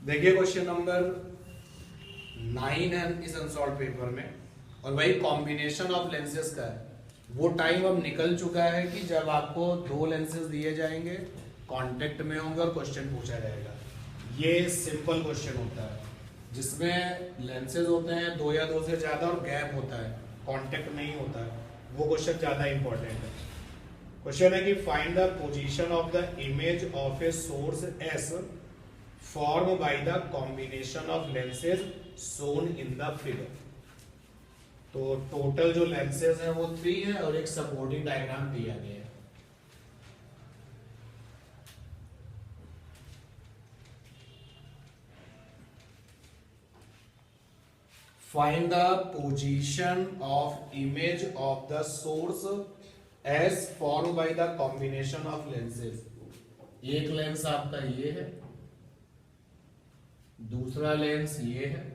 देखिए question number 9 है इस अनसॉल्व पेपर में, और वही कॉम्बिनेशन ऑफ लेंसेज का है। वो टाइम अब निकल चुका है कि जब आपको दो लेंसेज दिए जाएंगे, कांटेक्ट में होंगे और क्वेश्चन पूछा जाएगा। ये सिंपल क्वेश्चन होता है जिसमें लेंसेज होते हैं दो या दो से ज्यादा और गैप होता है, कांटेक्ट नहीं होता है। वो क्वेश्चन ज्यादा इंपॉर्टेंट है। क्वेश्चन है कि find the position of the image of a source S form by the combination of lenses shown in the figure. तो टोटल जो लेंसेज है वो 3 है और एक सपोर्टिंग डायग्राम दिया गया है। Find the position of image of the source as formed by the combination of lenses। एक लेंस आपका ये है, दूसरा लेंस ये है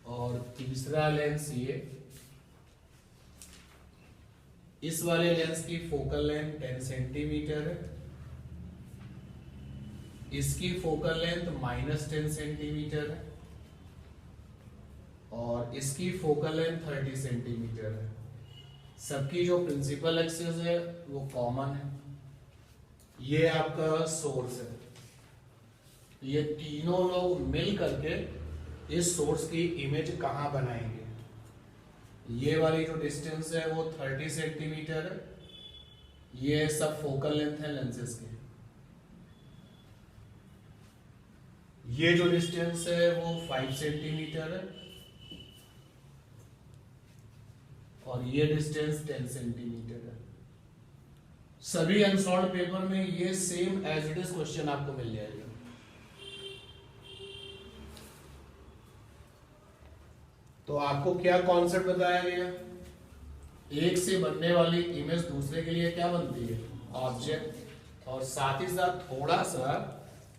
और तीसरा लेंस ये। इस वाले लेंस की फोकल लेंथ 10 सेंटीमीटर है, इसकी फोकल लेंथ -10 सेंटीमीटर है और इसकी फोकल लेंथ 30 सेंटीमीटर है। सबकी जो प्रिंसिपल एक्सिस है वो कॉमन है। ये आपका सोर्स है। ये तीनों लोग मिल करके इस सोर्स की इमेज कहां बनाएंगे? ये वाली जो डिस्टेंस है वो 30 सेंटीमीटर है। ये सब फोकल लेंथ है लेंसेज के। ये जो डिस्टेंस है वो 5 सेंटीमीटर है और ये डिस्टेंस 10 सेंटीमीटर है। सभी अनसॉल्व्ड पेपर में ये same as it is question आपको मिल जाएगा। तो आपको क्या कॉन्सेप्ट बताया गया? एक से बनने वाली इमेज दूसरे के लिए क्या बनती है? ऑब्जेक्ट। और साथ ही साथ थोड़ा सा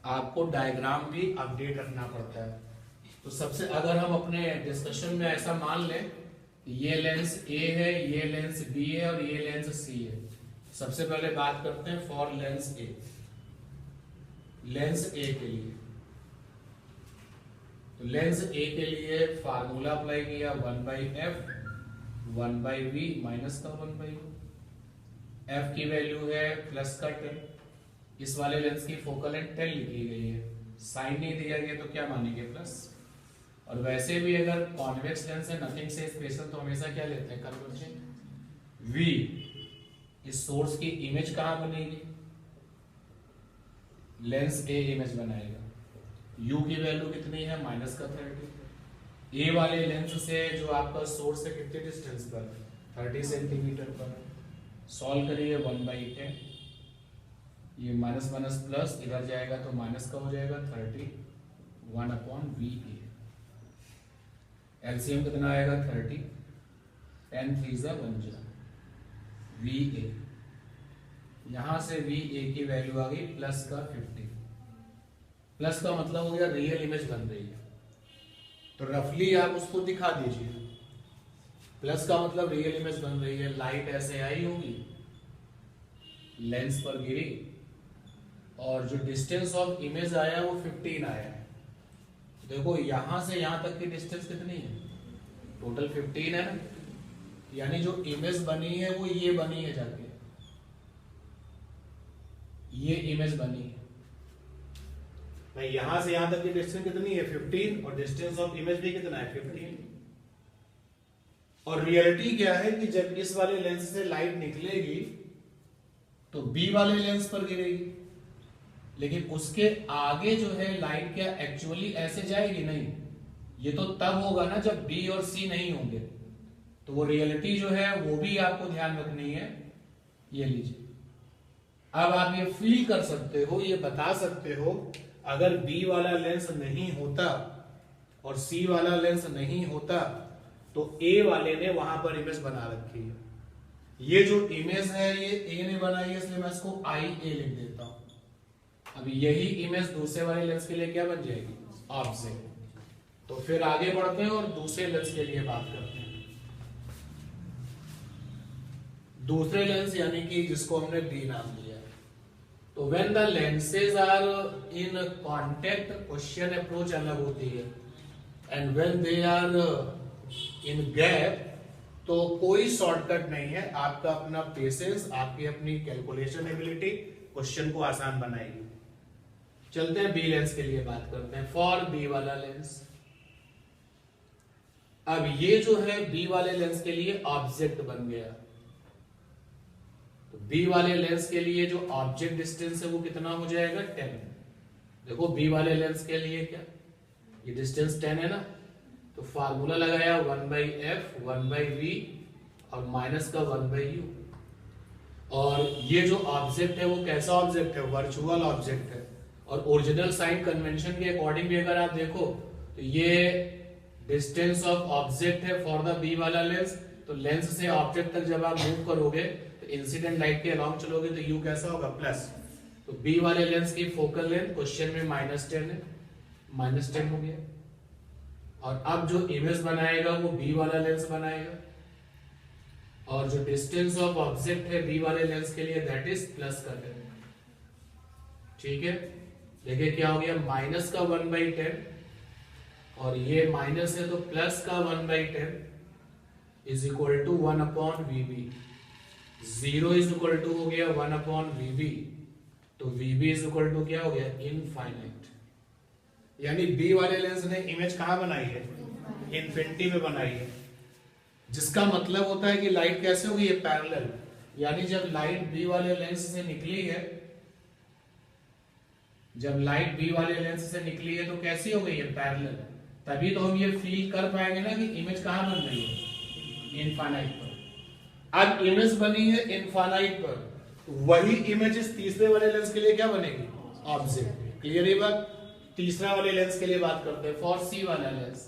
आपको डायग्राम भी अपडेट रखना पड़ता है। तो सबसे अगर हम अपने डिस्कशन में ऐसा मान लें ये लेंस ए है, ये लेंस बी है और ये लेंस सी है। सबसे पहले बात करते हैं फॉर लेंस ए। लेंस ए के लिए तो लेंस ए के लिए फार्मूला अप्लाई किया 1/f 1/v माइनस का 1/u। f की वैल्यू है प्लस का 10। इस वाले लेंस की फोकल लेंथ 10 लिखी गई है, साइन नहीं दिया गया तो क्या मानेंगे प्लस। और वैसे भी अगर कॉन्वेक्स लेंस है नथिंग से स्पेशल तो हमेशा क्या लेते हैं? कन्वर्जन। v इस सोर्स की इमेज कहां बनेगी? लेंस ए इमेज बनाएगा। u की वैल्यू कितनी है? माइनस का 30। ए वाले लेंस से जो आपका सोर्स है कितने डिस्टेंस पर? 30 सेंटीमीटर पर। सॉल्व करिए 1/10। ये माइनस माइनस प्लस इधर जाएगा तो माइनस का हो जाएगा 30 1/VA। एलसीएम कितना आएगा? 30 10 3 1 VA। यहां से VA की वैल्यू आ गई प्लस का 50। प्लस का मतलब हो गया रियल इमेज बन रही है। तो रफली आप उसको दिखा दीजिए। प्लस का मतलब रियल इमेज बन रही है। लाइट ऐसे आई होगी, लेंस पर गिरी और जो डिस्टेंस ऑफ इमेज आया वो 15 आया है। देखो यहां से यहां तक की डिस्टेंस कितनी है? टोटल 15 है ना। यानी जो इमेज बनी है वो ये बनी है, जाके ये इमेज बनी है भाई। यहां से यहां तक की डिस्टेंस कितनी है? 15 और डिस्टेंस ऑफ इमेज भी कितना है? 15। और रियलिटी क्या है कि जब इस वाले लेंस से लाइट निकलेगी तो बी वाले लेंस पर गिरेगी, लेकिन उसके आगे जो है लाइट क्या एक्चुअली ऐसे जाएगी? नहीं। ये तो तब होगा ना जब बी और सी नहीं होंगे। तो वो रियलिटी जो है वो भी आपको ध्यान रखनी है। ये लीजिए, अब आप ये फील कर सकते हो, ये बता सकते हो अगर बी वाला लेंस नहीं होता और सी वाला लेंस नहीं होता तो ए वाले ने वहां पर इमेज बना रखी है। ये जो इमेज है ये ए ने बनाई है, इसलिए मैं इसको IA लिख देता हूं। अब यही इमेज दूसरे वाले लेंस के लिए क्या बन जाएगी? ऑब्जेक्ट। तो फिर आगे बढ़ते हैं और दूसरे लेंस के लिए बात करते हैं। दूसरे लेंस यानी कि जिसको हमने बी नाम दिया है। तो when the lenses are in contact question approach अलग होती है, and when they are in gap तो कोई शॉर्टकट नहीं है, आपका अपना पेशेंस, आपकी अपनी कैलकुलेशन एबिलिटी क्वेश्चन को आसान बनाएगी। चलते हैं बी लेंस के लिए बात करते हैं। फॉर बी वाला लेंस, अब ये जो है बी वाले लेंस के लिए ऑब्जेक्ट बन गया। तो बी वाले लेंस के लिए जो ऑब्जेक्ट डिस्टेंस है वो कितना हो जाएगा 10। देखो बी वाले लेंस के लिए क्या, ये डिस्टेंस 10 है ना, तो फार्मूला लगाया 1/f 1/v और माइनस का 1/u। और ये जो ऑब्जेक्ट है वो कैसा ऑब्जेक्ट है, वर्चुअल ऑब्जेक्ट है। और ओरिजिनल साइन कन्वेंशन के अकॉर्डिंग भी अगर आप देखो तो ये डिस्टेंस ऑफ ऑब्जेक्ट है फॉर द बी वाला लेंस। तो लेंस से ऑब्जेक्ट तक जब आप मूव करोगे तो इंसिडेंट लाइट के अलोंग चलोगे तो यू कैसा होगा, प्लस। तो बी वाले लेंस की फोकल लेंथ क्वेश्चन में -10 है, -10 हो गया। और अब जो इमेज बनाएगा वो बी वाला लेंस बनाएगा, और जो डिस्टेंस ऑफ ऑब्जेक्ट है बी वाले लेंस के लिए दैट इज प्लस का 10। ठीक है, देखिए क्या हो गया, माइनस का 1/10 और ये माइनस है तो प्लस का 1/10 is equal to 1/VB। 0 is equal to हो गया 1/VB, तो VB इज इक्वल टू क्या हो गया, इनफाइनाइट। यानी बी वाले लेंस ने इमेज कहां बनाई है, इन्फिनिटी में बनाई है, जिसका मतलब होता है कि लाइट कैसे होगी, ये पैरेलल। यानी जब लाइट बी वाले लेंस से निकली है, जब लाइट बी वाले लेंस से निकली है तो कैसी हो गई है, पैरेलल। तभी तो हम ये फील कर पाएंगे ना कि इमेज कहां बन रही है, इनफाइनाइट पर। अब इमेज बनी है इनफाइनाइट पर, तो वही इमेज इस तीसरे वाले लेंस के लिए क्या बनेगी, ऑब्जेक्ट। क्लियर है बात। तीसरा वाले लेंस के लिए बात करते हैं, फॉर सी वाला लेंस।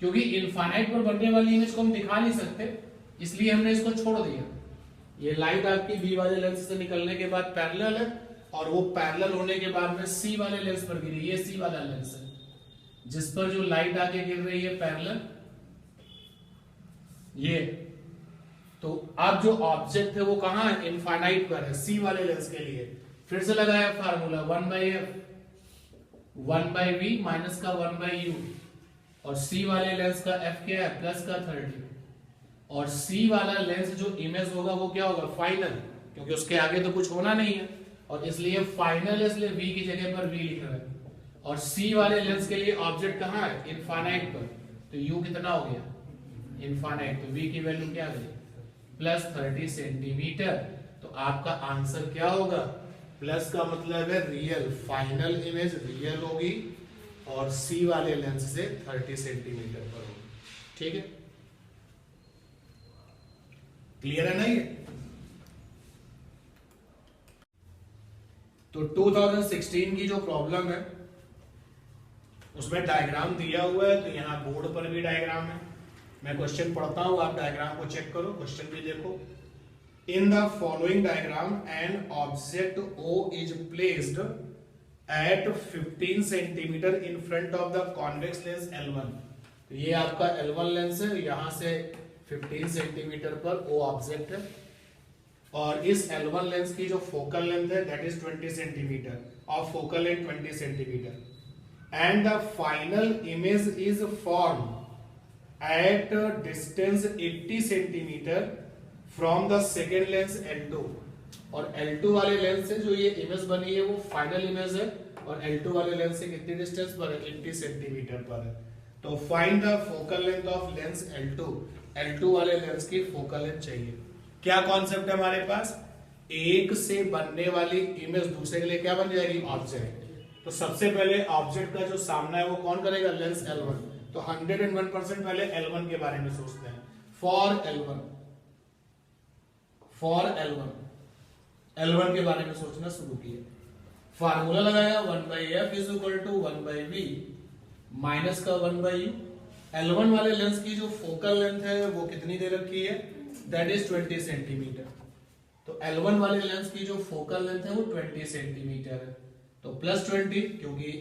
क्योंकि इनफाइनाइट पर बनने वाली इमेज को हम दिखा नहीं सकते, इसलिए हमने इसको छोड़ दिया। ये लाइट आपकी बी वाले लेंस से निकलने के बाद पैरेलल है, और वो पैरेलल होने के बाद में सी वाले लेंस पर गिरी। ये सी वाला लेंस है जिस पर जो लाइट आके गिर रही है पैरेलल, ये। तो अब जो ऑब्जेक्ट है वो कहां है, इनफाइनाइट पर है, सी वाले लेंस के लिए। फिर से लगाया फार्मूला 1/f 1/v माइनस का 1/u, और सी वाले लेंस का f क्या है, प्लस का 30। और सी वाला लेंस जो इमेज होगा वो क्या होगा, फाइनल, क्योंकि उसके आगे तो कुछ होना नहीं है, और इसलिए फाइनल, इसलिए v की जगह पर v लिख रहा है। और सी वाले लेंस के लिए ऑब्जेक्ट कहां है, इनफाइनाइट पर, तो u कितना हो गया, इनफाइनाइट। तो v की वैल्यू क्या गई, प्लस 30 सेंटीमीटर। तो आपका आंसर क्या होगा, प्लस का मतलब है रियल, फाइनल इमेज रियल होगी और सी वाले लेंस से 30 सेंटीमीटर पर होगी। ठीक है, क्लियर है ना ये। तो 2016 की जो प्रॉब्लम है उसमें डायग्राम दिया हुआ है, तो यहां बोर्ड पर भी डायग्राम है। मैं क्वेश्चन पढ़ता हूं, आप डायग्राम को चेक करो, क्वेश्चन भी देखो। In the following diagram an object O is placed at 15 centimetre in front of the convex lens L1। तो ये आपका L1 लेंस है, यहां से 15 सेंटीमीटर पर O ऑब्जेक्ट है, और इस L1 लेंस की जो फोकल लेंथ है दैट इज 20 सेंटीमीटर, और focal length 20 centimetre, and the final image is form at distance 80 centimetre from the second lens L2। और L2 वाले लेंस से जो ये इमेज बनी है वो फाइनल इमेज है, और L2 वाले लेंस से कितनी डिस्टेंस पर है, 80 सेंटीमीटर पर है। तो find the focal length of lens L2। L2 वाले लेंस की फोकल लेंथ चाहिए। क्या कॉन्सेप्ट है हमारे पास, एक से बनने वाली इमेज दूसरे के लिए क्या बन जाएगी, ऑब्जेक्ट। तो सबसे पहले ऑब्जेक्ट का जो सामना है वो कौन करेगा, लेंस L1। तो 101% पहले L1 के बारे में सोचते हैं। फॉर L1 के बारे में सोचना शुरू किए। फार्मूला लगाया 1/f is equal to 1/v minus का 1/u। L1 वाले लेंस की जो फोकल लेंथ है वो कितनी दे रखी है, दैट इज 20 सेंटीमीटर। तो L1 वाले लेंस की जो फोकल लेंथ है वो 20 सेंटीमीटर है, तो प्लस 20, क्योंकि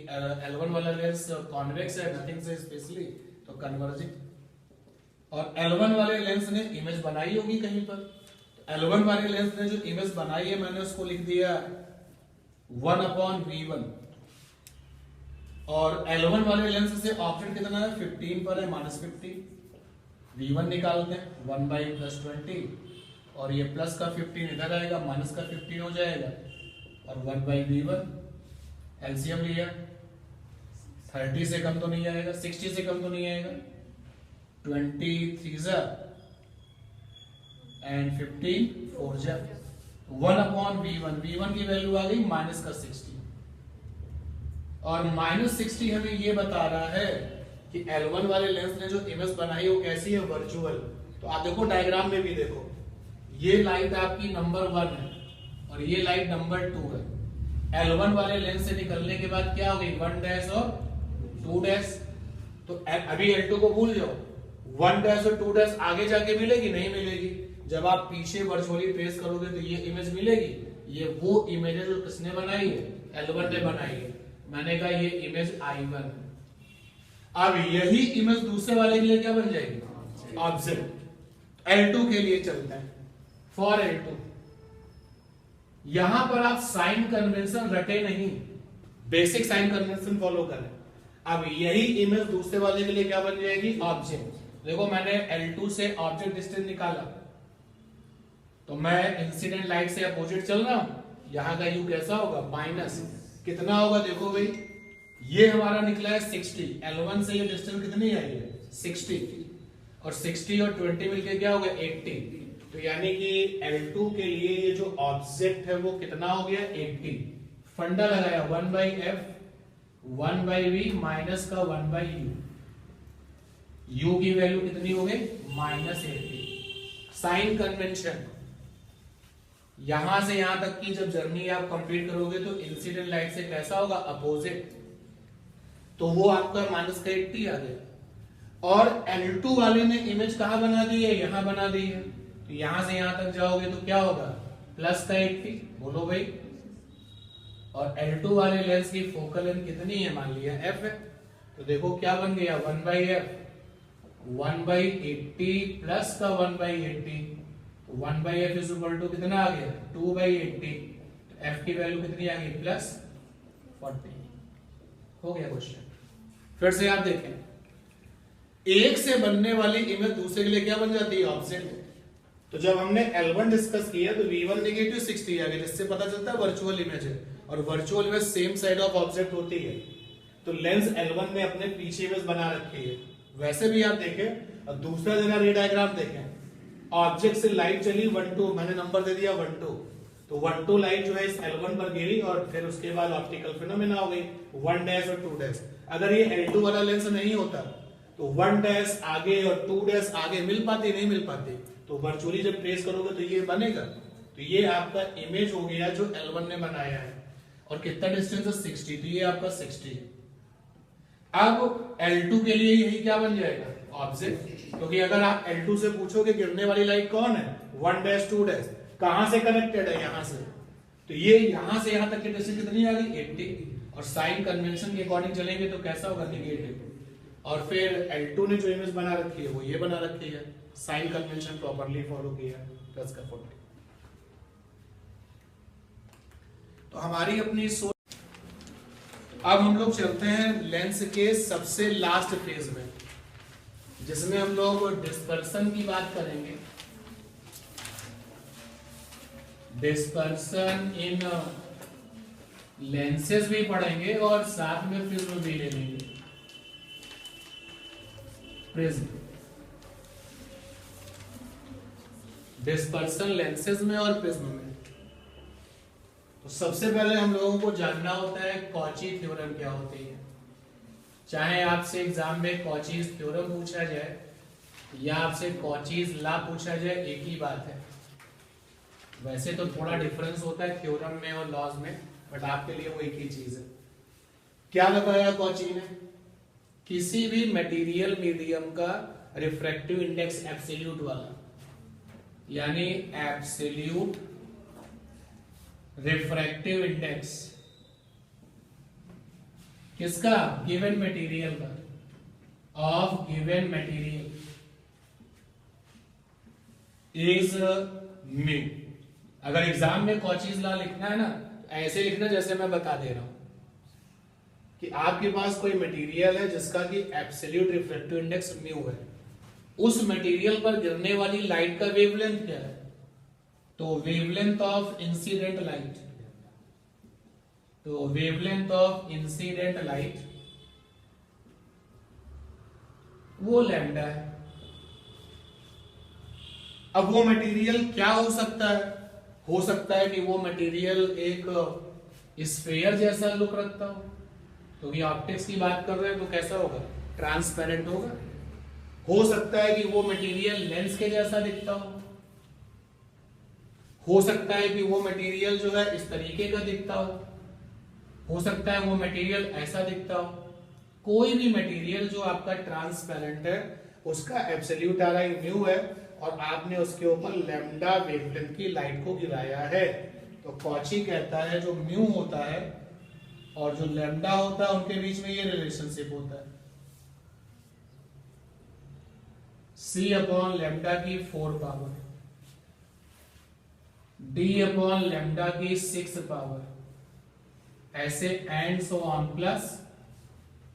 L1 वाला लेंस कॉन्वेक्स है, नथिंग से स्पेशली, तो कन्वर्जिंग। और L1 वाले लेंस ने इमेज बनाई होगी कहीं पर, तो L1 वाले लेंस ने जो इमेज बनाई है मैंने उसको लिख दिया 1/V1, और L1 वाले लेंस से ऑब्जेक्ट कितना है 15 पर है, -15, V1 निकालते हैं 1/+20, और ये प्लस का 15 इधर आएगा, माइनस का 15 हो जाएगा, और 1/V1 एलसीएम लिया, 30 से कम तो नहीं आएगा, 60 से कम तो नहीं आएगा, 23 एंड 15 4 जा 1/V1, V1 की वैल्यू आ गई -60, और -60 हमें ये बता रहा है कि L1 वाले लेंस ने जो इमेज बनाई वो कैसी है, वर्चुअल। तो आप देखो डायग्राम में भी देखो, ये लाइट आपकी नंबर 1 है और ये लाइट नंबर 2 है। L1 वाले लेंस से निकलने के बाद क्या हो गई, 1 डैश और 2 डैश। तो अभी L2 को भूल जाओ, 1 डैश और 2 डैश आगे जाके मिलेगी, नहीं मिलेगी। जब आप पीछे वर्चुअली ट्रेस करोगे तो ये इमेज मिलेगी। ये वो इमेज है जो किसने बनाई है, L1 ने बनाई है। मैंने कहा ये इमेज I1 है। अब यही इमेज दूसरे वाले के लिए क्या बन जाएगी, ऑब्जेक्ट। L2 के लिए चलते हैं, फॉर L2 यहां पर आप साइन कन्वेंशन रटे नहीं, बेसिक साइन कन्वेंशन फॉलो करें। अब यही इमेज दूसरे वाले के लिए क्या बन जाएगी, ऑब्जेक्ट। देखो मैंने L2 से ऑब्जेक्ट डिस्टेंस निकाला, तो मैं इंसिडेंट लाइट से अपोजिट चल रहा हूं, यहां का यू कैसा होगा, माइनस कितना होगा, देखो भाई ये हमारा निकला है 60, L1 से ये डिस्टेंस कितनी आई है 60, और 60 और 20 मिलके क्या हो गया 80। तो यानी कि L2 के लिए ये जो ऑब्जेक्ट है वो कितना हो गया 80। फंडा लगाया 1/f 1/v माइनस का 1/u, u की वैल्यू कितनी हो गई -80। साइन कन्वेंशन, यहां से यहां तक की जब जर्नी आप कंप्लीट करोगे तो इंसिडेंट लाइट से कैसा होगा, अपोजिट, तो वो आपका -80 आ गया। और L2 वाले ने इमेज कहां बना दी है, यहां बना दी है, तो यहां से यहां तक जाओगे तो क्या होगा, +80, बोलो भाई। और L2 वाले लेंस की फोकल लेंथ कितनी है, मान लिया f है, तो देखो क्या बन गया 1/f 1/80 प्लस का 1/80, 1/f इज इक्वल टू कितना आ गया 2/80, तो f की वैल्यू कितनी आ गई +40। हो गया क्वेश्चन। फिर से आप देखें, एक से बनने वाली इमेज दूसरे के लिए क्या बन जाती है, ऑब्जेक्ट। तो जब हमने L1 डिस्कस किया तो V1 नेगेटिव 60 आ गया, जिससे पता चलता है वर्चुअल इमेज है, और virtual image same side of object होती है। तो लेंस L1 ने अपने पीछे इमेज बना रखी है। वैसे भी आप देखें, और दूसरा जगह रे डायग्राम देखें, ऑब्जेक्ट से लाइट चली 1-2, मैंने नंबर दे दिया 1-2, तो 1-2 लाइट जो है इस L1 पर गिरी, और फिर उसके बाद ऑप्टिकल फिनोमेना हो गई 1 डैश और 2 डैश। अगर ये L2 वाला लेंस नहीं होता तो 1 डैश आगे और 2 डैश आगे मिल पाती, नहीं मिल पाती, तो वर्चुअली जब ट्रेस करोगे तो ये बनेगा। तो ये आपका इमेज हो गया जो L1 ने बनाया है, और कितना डिस्टेंस है 60, तो ये आपका 60 है। अब L2 के लिए यही क्या बन जाएगा, ऑब्जेक्ट, क्योंकि अगर आप L2 से पूछोगे गिरने वाली लाइट कौन है, 1 डैश 2 डैश कहां से कनेक्टेड है, यहां से, तो ये यहां से यहां तक की डिस्टेंस कितनी आ गई 80, और साइन कन्वेंशन के अकॉर्डिंग चलेंगे तो कैसा होगा, नेगेटिव। और फिर L2 ने जो इमेज बना रखी है वो ये बना रखी है, साइन कन्वेंशन प्रॉपर्ली फॉलो किया, प्लस का 40। तो हमारी अपनी सोच। अब हम लोग चलते हैं लेंस के सबसे लास्ट फेज में, जिसमें हम लोग डिस्पर्सन की बात करेंगे। डिस्पर्सन इन लेंसेज भी पढ़ेंगे और साथ में प्रिज्म भी ले लेंगे। प्रिज्म, डिस्पर्सन लेंसेज में और प्रिज्म में। तो सबसे पहले हम लोगों को जानना होता है कॉची थ्योरम क्या होती है। चाहे आपसे एग्जाम में कॉचीज थ्योरम पूछा जाए या आपसे कॉचीज लॉ पूछा जाए, एक ही बात है। वैसे तो थोड़ा डिफरेंस होता है थ्योरम में और लॉज में, बट आपके लिए वो एक ही चीज है। क्या बताया कॉची ने, किसी भी मटेरियल मीडियम का रिफ्रैक्टिव इंडेक्स एब्सोल्यूट वाला, यानी एब्सोल्यूट रिफ्रैक्टिव इंडेक्स किसका, गिवन मटेरियल का, of given material is mu. अगर एग्जाम में कॉचीज लॉ लिखना है ना, ऐसे लिखना जैसे मैं बता दे रहा हूं कि आपके पास कोई मटेरियल है जिसका कि एब्सोल्यूट रिफ्रैक्टिव इंडेक्स म्यू है, उस मटेरियल पर गिरने वाली लाइट का वेवलेंथ क्या है? तो वेवलेंथ ऑफ इंसिडेंट लाइट, तो वेवलेंथ ऑफ इंसिडेंट लाइट वो लैम्डा है। अब वो मटेरियल क्या हो सकता है? हो सकता है कि वो मटेरियल एक स्फीयर जैसा लुक रखता हो, तो ये ऑप्टिक्स की बात कर रहे हैं तो कैसा होगा? ट्रांसपेरेंट होगा। हो सकता है कि वो मटेरियल लेंस के जैसा दिखता हो सकता है कि वो मटेरियल जो है इस तरीके का दिखता हो सकता है वो मटेरियल ऐसा दिखता हो। कोई भी मटेरियल जो आपका ट्रांसपेरेंट है उसका एब्सोल्यूट आरआई म्यू है और आपने उसके ऊपर लैम्डा वेवलेंथ की लाइट को गिराया है, तो कॉची कहता है जो म्यू होता है और जो लैम्डा होता है उनके बीच में ये रिलेशनशिप होता है, C अपॉन लैम्डा की 4 पावर, D अपॉन लैम्डा की 6 पावर, ऐसे and so on plus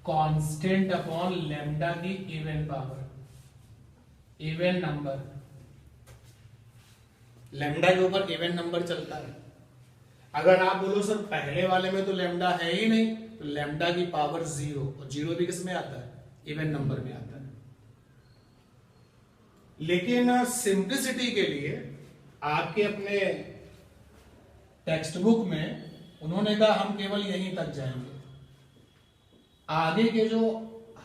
constant upon lambda की even power, even number. Lambda के ऊपर इवन नंबर चलता है। अगर आप बोलो सर पहले वाले में तो लैम्डा है ही नहीं, तो लैम्डा की पावर 0, और 0 भी किस में आता है? इवन नंबर में आता है। लेकिन सिंप्लिसिटी के लिए आपके अपने टेक्स्ट बुक में उन्होंने कहा हम केवल यहीं तक जाएंगे, आगे के जो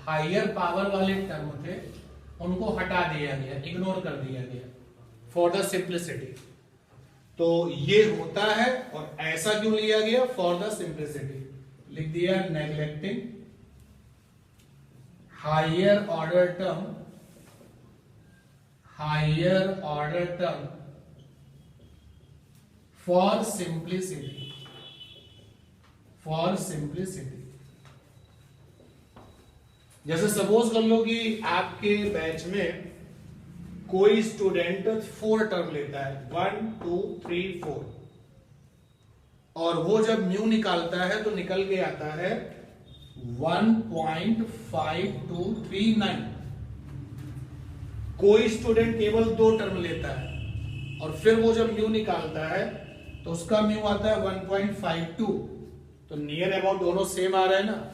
हायर पावर वाले टर्म थे उनको हटा दिया गया, इग्नोर कर दिया गया फॉर द सिंप्लिसिटी। तो ये होता है और ऐसा क्यों लिया गया? फॉर द सिंप्लिसिटी लिख दिया, neglecting higher order term, higher order term for simplicity, for simplicity. जैसे सपोज कर लो कि आपके बैच में कोई स्टूडेंट 4 टर्म लेता है, 1 2 3 4, और वो जब म्यू निकालता है तो निकल के आता है 1.5239। कोई स्टूडेंट केवल 2 टर्म लेता है और फिर वो जब म्यू निकालता है तो उसका म्यू आता है 1.52, तो नियर अबाउट दोनों सेम आ रहा है ना।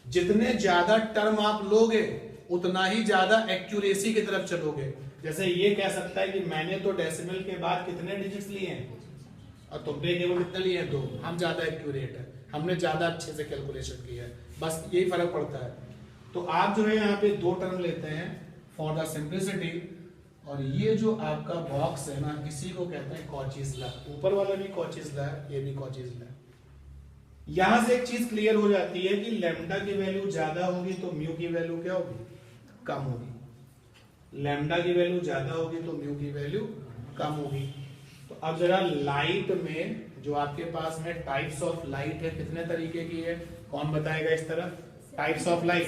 जितने ज्यादा टर्म आप लोगे उतना ही ज्यादा एक्यूरेसी की तरफ चलोगे। जैसे ये कह सकता है कि मैंने तो डेसिमल के बाद कितने डिजिट्स लिए हैं और तुमने केवल कितने लिए हैं? 2। हम ज्यादा एक्यूरेट है, हमने ज्यादा अच्छे से कैलकुलेशन किया है, बस यही फर्क पड़ता है। तो आप जो है यहाँ पे 2 टर्म लेते हैं फॉर द सिंप्लिसिटी, और ये जो आपका बॉक्स है ना इसी को कहते हैं कॉचीज लॉ। ऊपर वाला भी कॉचीज लॉ है, ये भी कॉचीज लॉ है। यहां से एक चीज क्लियर हो जाती है कि लैम्डा की वैल्यू ज्यादा होगी तो म्यू की वैल्यू क्या होगी? कम होगी। लैम्डा की वैल्यू ज्यादा होगी तो म्यू की वैल्यू कम होगी। तो अब जरा लाइट में जो आपके पास में टाइप्स ऑफ लाइट है कितने तरीके की है, कौन बताएगा इस तरफ? टाइप्स ऑफ लाइट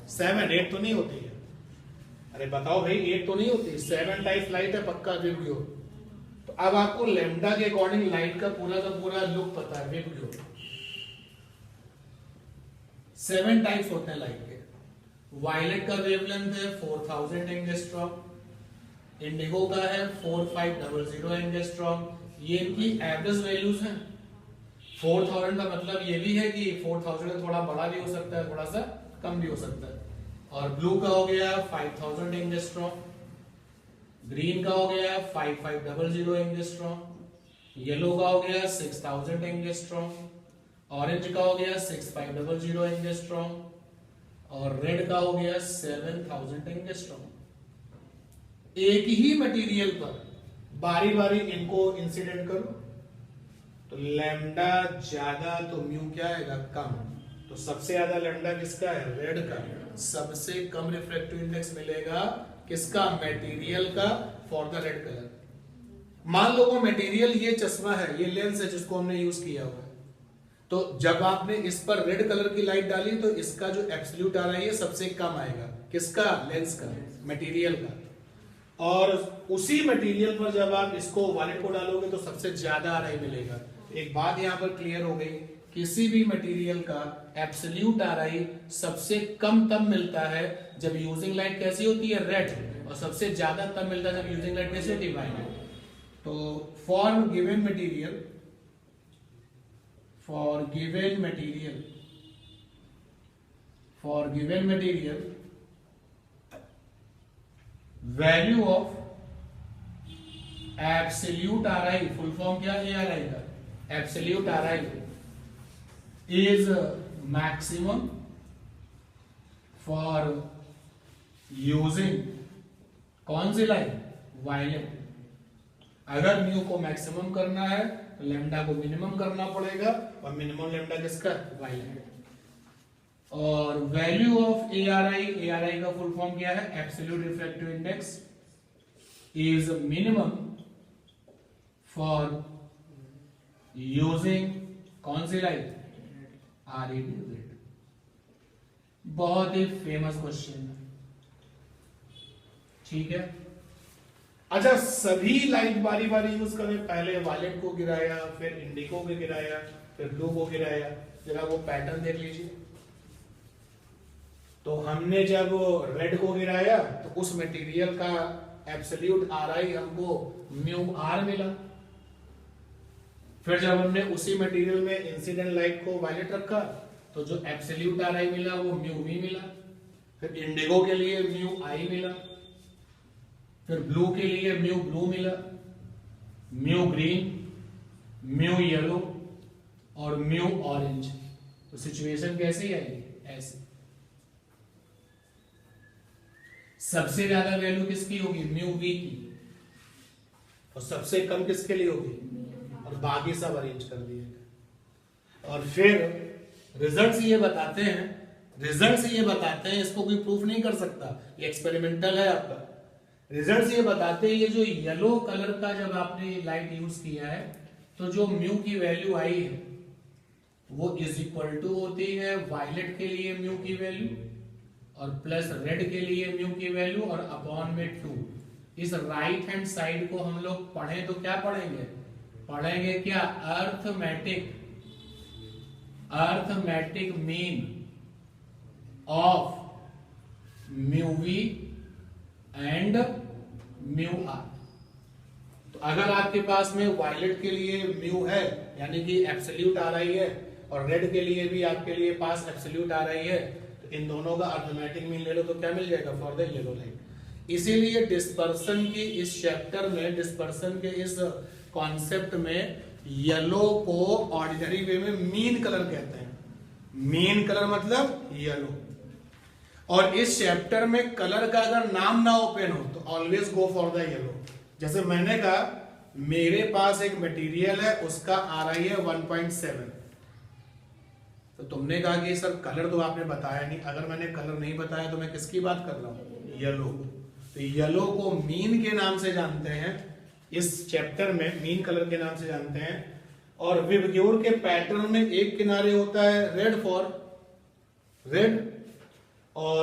7, 8 तो नहीं होती है। अरे बताओ भाई, 8 तो नहीं होती, 7 टाइप्स लाइट है पक्का विबग्यो। तो अब आपको लैम्डा के अकॉर्डिंग लाइट का पूरा लुक पता है विबग्यो। 7 टाइप्स होते हैं लाइट के। वायलेट का वेवलेंथ है 4000 एंगस्ट्रॉम, इंडिगो का है 4500 एंगस्ट्रॉम। ये इनकी एवरेज वैल्यूज हैं। 4000 का मतलब ये भी है कि 4000 थोड़ा बड़ा भी हो सकता है, थोड़ा सा कम भी हो सकता है। और ब्लू का हो गया 5000 एंगस्ट्रॉम, ग्रीन का हो गया 5500 एंगस्ट्रॉम, येलो का हो गया 6000 एंगस्ट्रॉम, ऑरेंज का हो गया 6500 एंगस्ट्रॉम, और रेड का हो गया 7000 एंगस्ट्रॉम। एक ही मटेरियल पर बारी बारी इनको इंसिडेंट करो तो लैम्डा ज्यादा तो म्यू क्या आएगा? कम। तो सबसे ज्यादा लैम्डा किसका है? रेड का। सबसे कम रिफ्रैक्टिव इंडेक्स मिलेगा किसका? मटेरियल का, फॉर द रेड कलर। मान लो वो मटेरियल ये चश्मा है, ये लेंस है जिसको हमने यूज किया हुआ है, तो जब आपने इस पर रेड कलर की लाइट डाली तो इसका जो एब्सोल्यूट आ रहा है सबसे कम आएगा। किसका? लेंस का, मटेरियल का। और उसी मटेरियल पर जब आप इसको वायलेट को डालोगे तो सबसे ज्यादा आ रहा मिलेगा। एक बात यहां पर क्लियर हो गई, किसी भी मटेरियल का एब्सोल्यूट आरआई सबसे कम तब मिलता है जब यूजिंग लाइट कैसी होती है, रेड, और सबसे ज्यादा तब मिलता है जब यूजिंग लाइट कैसी होती है, वायलेट। तो for given material, for given material, for given material value of absolute RI, full form क्या है आरआई का, absolute RI is maximum for using कौन सी लाइन, वायलेट। अगर म्यू को मैक्सिमम करना है तो लैम्डा को मिनिमम करना पड़ेगा, और मिनिमम लैम्डा किसका, वायलेट। और वैल्यू ऑफ ए आर आई का फुल फॉर्म क्या है, absolute refractive index is minimum for using कौन सी लाइट, आर ई डी। बहुत ही फेमस क्वेश्चन है, ठीक है। अच्छा, सभी लाइट बारी बारी यूज करें, पहले वायलेट को गिराया, फिर इंडिगो को गिराया, फिर ब्लू को गिराया, जरा वो पैटर्न देख लीजिए। तो हमने जब रेड को गिराया तो उस मटेरियल का एब्सोल्यूट आरआई हमको म्यू आर मिला। फिर जब हमने उसी मटेरियल में इंसिडेंट लाइट को वायलेट रखा तो जो एब्सोल्यूट आरआई मिला वो म्यू वी मिला। फिर इंडिगो के लिए म्यू आई मिला, फिर ब्लू के लिए म्यू ब्लू मिला, म्यू ग्रीन, म्यू येलो और म्यू ऑरेंज। तो सिचुएशन कैसी आएगी, ऐसी। सबसे ज्यादा वैल्यू किसकी होगी, म्यू वी की, और सबसे कम किसके लिए होगी, और बाकी सब अरेंज कर दिए। और फिर रिजल्ट्स ये बताते हैं, इसको कोई प्रूफ नहीं कर सकता, ये एक्सपेरिमेंटल है आपका। रिजल्ट्स ये बताते हैं, ये जो येलो कलर का जब आपने लाइट यूज किया है तो जो म्यू की वैल्यू आई है वो इज इक्वल टू होती है वायलेट के लिए म्यू की वैल्यू और प्लस रेड के लिए म्यू की वैल्यू और अपॉन में 2। इस राइट हैंड साइड को हम लोग पढ़ें तो क्या पढ़ेंगे क्या, arithmetic mean of mu V and mu R. तो अगर आपके पास में वायलेट के लिए म्यू है यानी कि एब्सोल्यूट आ रही है, और रेड के लिए भी आपके लिए पास एब्सोल्यूट आ रही है, तो इन दोनों का अर्थमेटिक मीन ले लो तो क्या मिल जाएगा, फॉर द येलो लाइट। इसीलिए डिस्पर्सन की इस चैप्टर में, डिस्पर्सन के इस कॉन्सेप्ट में येलो को ऑर्डिनरी वे में मीन कलर कहते हैं। मीन कलर मतलब येलो। और इस चैप्टर में कलर का अगर नाम ना ओपन हो तो always go for the yellow. जैसे मैंने कहा मेरे पास एक मटेरियल है, उसका आरआई है 1.7, तो तुमने कहा कि सर कलर तो आपने बताया नहीं। अगर मैंने कलर नहीं बताया तो मैं किसकी बात कर रहा हूं, येलो। तो येलो को मीन के नाम से जानते हैं, इस चैप्टर में मीन कलर के नाम से जानते हैं। और विबग्योर के पैटर्न में एक किनारे होता है रेड फॉर रेड और